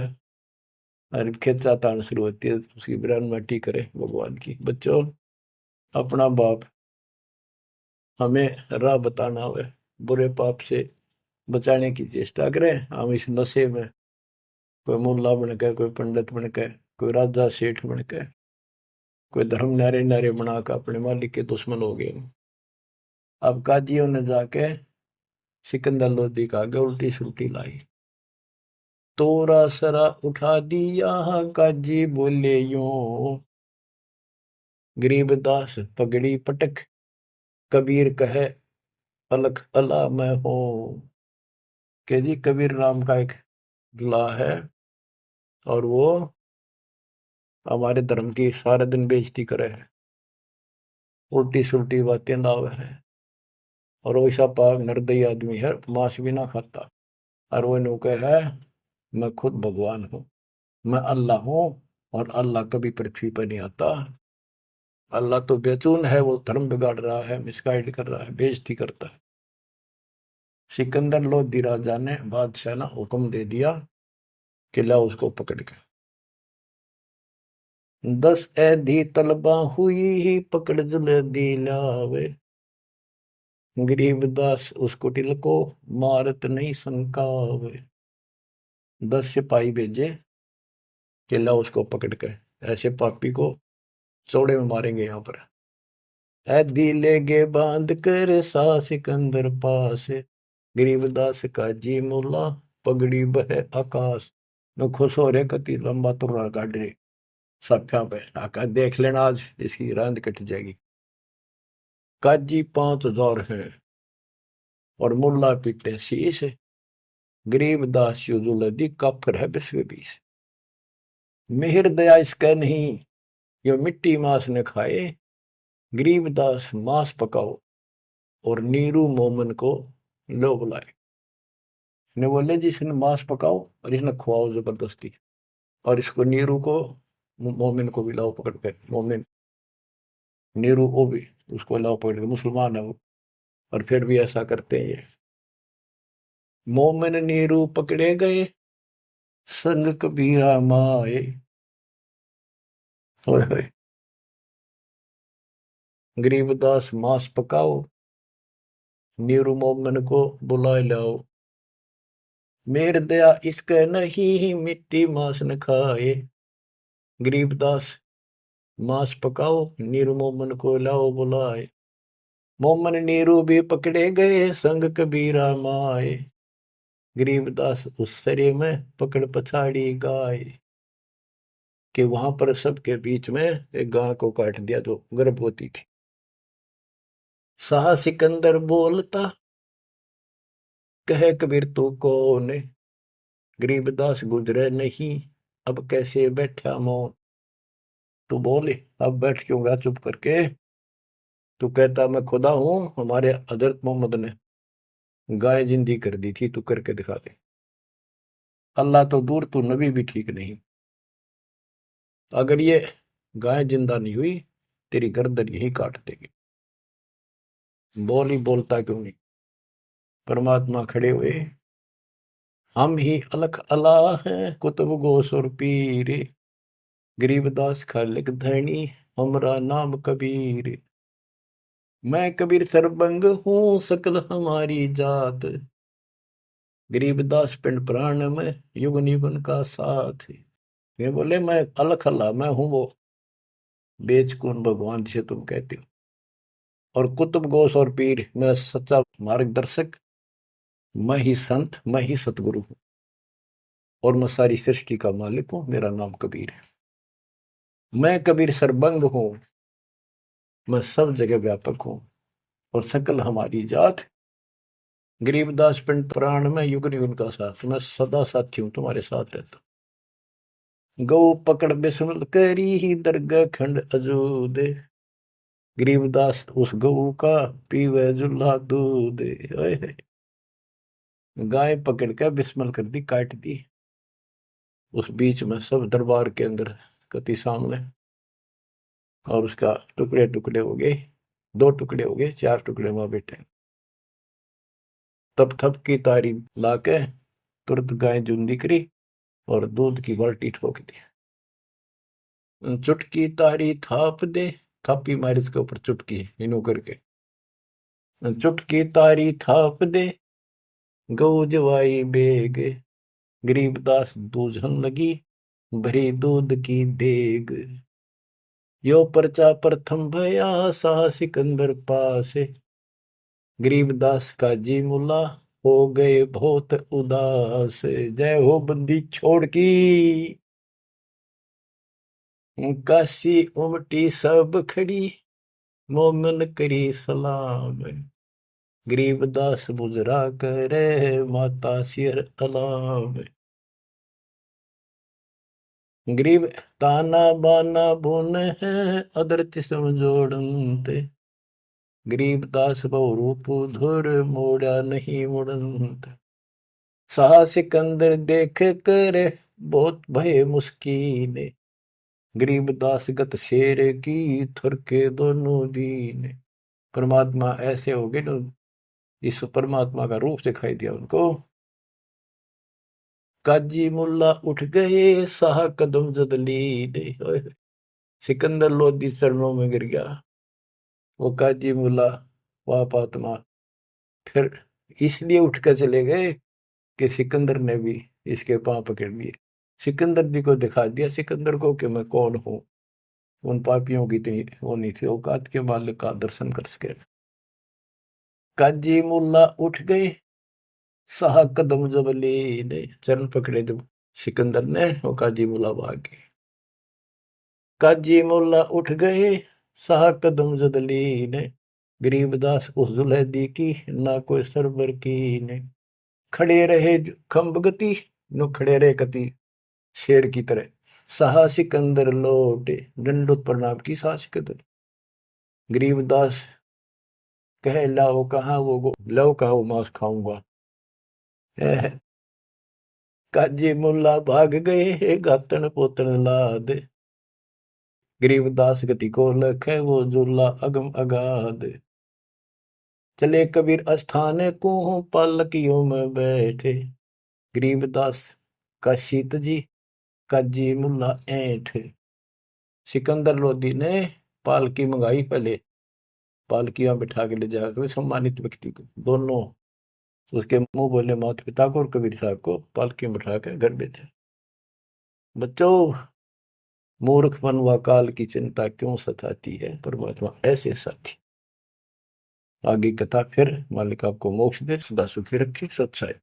Speaker 1: और खेचा ताड़ शुरू होती है, उसकी बयान माटी करे भगवान की। बच्चों, अपना बाप हमें राह बताना हुए, बुरे पाप से बचाने की चेष्टा करें। हम इस नशे में कोई मुल्ला बन के, कोई पंडित बन के, कोई राजा सेठ बन के, कोई धर्म नारे नारे बना कर अपने मालिक के दुश्मन हो गए। अब काजियों ने जाके सिकंदर लोधी का आगे उल्टी सुल्टी लाई, तोरा सरा उठा दिया काजी बोले यूं, गरीबदास पगड़ी पटक, कबीर कहे अलख अला मैं हूं। के जी कबीर नाम का एक ला है और वो हमारे धर्म की सारे दिन बेइज्जती करे है, उल्टी सुल्टी बातें लावे है, और वैसा पाक निर्दयी आदमी है, मांस भी ना खाता। और वो नौके है मैं खुद भगवान हूँ, मैं अल्लाह हूँ, और अल्लाह कभी पृथ्वी पर नहीं आता। अल्लाह तो बेचून है, वो धर्म बिगाड़ रहा है, मिसगाइड कर रहा है, बेइज्जती करता है। सिकंदर लोधी राजा ने बादशाह ने हुक्म दे दिया कि ला उसको पकड़ के 10 ऐधी तलबा हुई ही पकड़ जल्दी लावे, गरीबदास उसको टिल को मारत नहीं संकावे। 10 सिपाही भेजे कि ला उसको पकड़ के ऐसे पापी को चौड़े में मारेंगे यहाँ पर। ऐदी लेगे बांध कर सा सिकंदर पास, गरीबदास का जी मुल्ला पगड़ी बह आकाश। न खुश हो रहे कति लंबा तुर्रा काट रहे सफ्या पे आका, देख लेना आज इसकी रांद कट जाएगी। काजी 5000 है और मुल्ला पीटे शीश, गरीबदास युजुलदी काफर है 20 मिहिर दया इसका नहीं, यो मिट्टी मांस न खाए, गरीबदास मांस पकाओ और नीरू मोमन को लो बुलाए। ने बोले जी इसने मांस पकाओ और इसने खुआओ जबरदस्ती, और इसको नीरू को मोमिन को भी लाओ पकड़ के। मोमिन नीरू वो भी उसको लाओ पकड़ के, मुसलमान है वो, और फिर भी ऐसा करते हैं ये। मोमिन नीरू पकड़े गए, संग कबीरा माए। गरीबदास मांस पकाओ, नीरू मोमिन को बुलाए लाओ, मेर दया इसके नहीं मिट्टी मांस न खाए। गरीबदास मांस पकाओ, नीरू मोमन को लाओ बुलाए, मोमन नीरू भी पकड़े गए संग कबीरा माए। गरीबदास उस सरे में पकड़ पछाड़ी गाय, कि वहां पर सबके बीच में एक गाय को काट दिया जो गर्भवती थी। शाह सिकंदर बोलता कहे कबीर तू कौन, गरीबदास गुजरे नहीं अब कैसे बैठा मौन। तू बोले अब बैठ क्यों गया चुप करके, तू कहता मैं खुदा हूं, हमारे हजरत मोहम्मद ने गाय जिंदी कर दी थी, तू करके दिखा दे। अल्लाह तो दूर, तू नबी भी ठीक नहीं। अगर ये गाय जिंदा नहीं हुई तेरी गर्दन यही काट देगी। बोल ही बोलता क्यों नहीं। परमात्मा खड़े हुए, हम ही अलख अला हैं कुतुब गोस और पीर, गरीबदास खालिक धनी हमरा नाम कबीर। मैं कबीर सरबंग हूँ सकल हमारी जात, गरीबदास पिंड प्राण में युगन युगन का साथ। ये बोले मैं अलख अल्लाह, मैं हूं वो बेचकुन भगवान जिसे तुम कहते हो, और कुतुब गोस और पीर, मैं सच्चा मार्गदर्शक, मैं ही संत, मैं ही सतगुरु हूं, और मैं सारी सृष्टि का मालिक हूं, मेरा नाम कबीर है। मैं कबीर सरबंग हूं, मैं सब जगह व्यापक हूं, और सकल हमारी जात, गरीबदास पिंड प्राण में युग युग का साथ, मैं सदा साथी हूं, तुम्हारे साथ रहता। गौ पकड़ बिस्मल करी ही दरगाह खंड अजूद, गरीबदास उस गऊ का पीवे जुल्ला दूध। गाय पकड़ के बिस्मल कर दी, काट दी, उस बीच में सब दरबार के अंदर कति सामने, और उसका टुकड़े टुकड़े हो गए, 2 टुकड़े हो गए, 4 टुकड़े वहां बैठे। तब थप की तारी लाके तुरंत गाय जूंदी करी और दूध की बाल्टी ठोक दी। चुटकी तारी थाप दे, थापी मारी उसके ऊपर चुटकी इनो करके, चुटकी तारी थाप दे, गऊ जवाई बेग, गरीबदास दूझन लगी भरी दूध की देग। यो पर्चा प्रथम भया सा सिकंदर पास, गरीबदास का जी मुला हो गए बहुत उदास। जय हो बंदी छोड़ की, काशी उमटी सब खड़ी, मोमन करी सलाम, गरीबदास बुजरा करे माता सिर अलाम। गरीब ताना बाना बुन है अदरति समझोड़ते, गरीबदास बहु रूप धुर मोड़ा नहीं मुड़ंत। सहा सिकंदर देख कर बहुत भय मुस्कीन, गरीबदास गत शेर की थुरके दोनों दीन। परमात्मा ऐसे हो गए ना, इस परमात्मा का रूप दिखाई दिया उनको। काजी मुल्ला उठ गए साह कदम जदलीन, सिकंदर लोधी चरणों में गिर गया। वो काजी मुल्ला वाप आत्मा फिर इसलिए उठ कर चले गए कि सिकंदर ने भी इसके पांव पकड़ लिए, सिकंदर जी को दिखा दिया सिकंदर को कि मैं कौन हूं। उन पापियों की इतनी वो नहीं थी औकात के मालिक का दर्शन कर सके। काजी मुल्ला उठ गए साह कदम जबलीन, चरण पकड़े जब सिकंदर ने, वो काजी मुल्ला भाग गए। काजी मुल्ला उठ गए साह कदम जदलीन, गरीबदास उस जुलैदी की ना कोई सरबर की ने। खड़े रहे खम्ब गति, नो खड़े रहे कति शेर की तरह। साहा सिकंदर लौटे दंडोत प्रणाम की साह सिकंदर। गरीबदास कहे लाओ कहाँ वो लो कहा वो मांस खाऊंगा। काजी मुल्ला भाग गए गातन पोतन लाद, गरीबदास गति को लखे वो जुल्ला अगम अगाध। चले कबीर अस्थान को पालकियों में बैठे, गरीबदास का शीत जी काजी मुल्ला ऐठ। सिकंदर लोधी ने पालकी मंगाई, पहले पालकियां बिठा के ले जाकर सम्मानित व्यक्ति को, दोनों उसके मुंह बोले माता पिता को और कबीर साहब को पालकी में बिठा कर घर भेजा। बच्चों, मूर्खपन व काल की चिंता क्यों सताती है, परमात्मा ऐसे साथी। आगे कथा फिर, मालिक आपको मोक्ष दे, सदा सुखी रखे, सत्साई।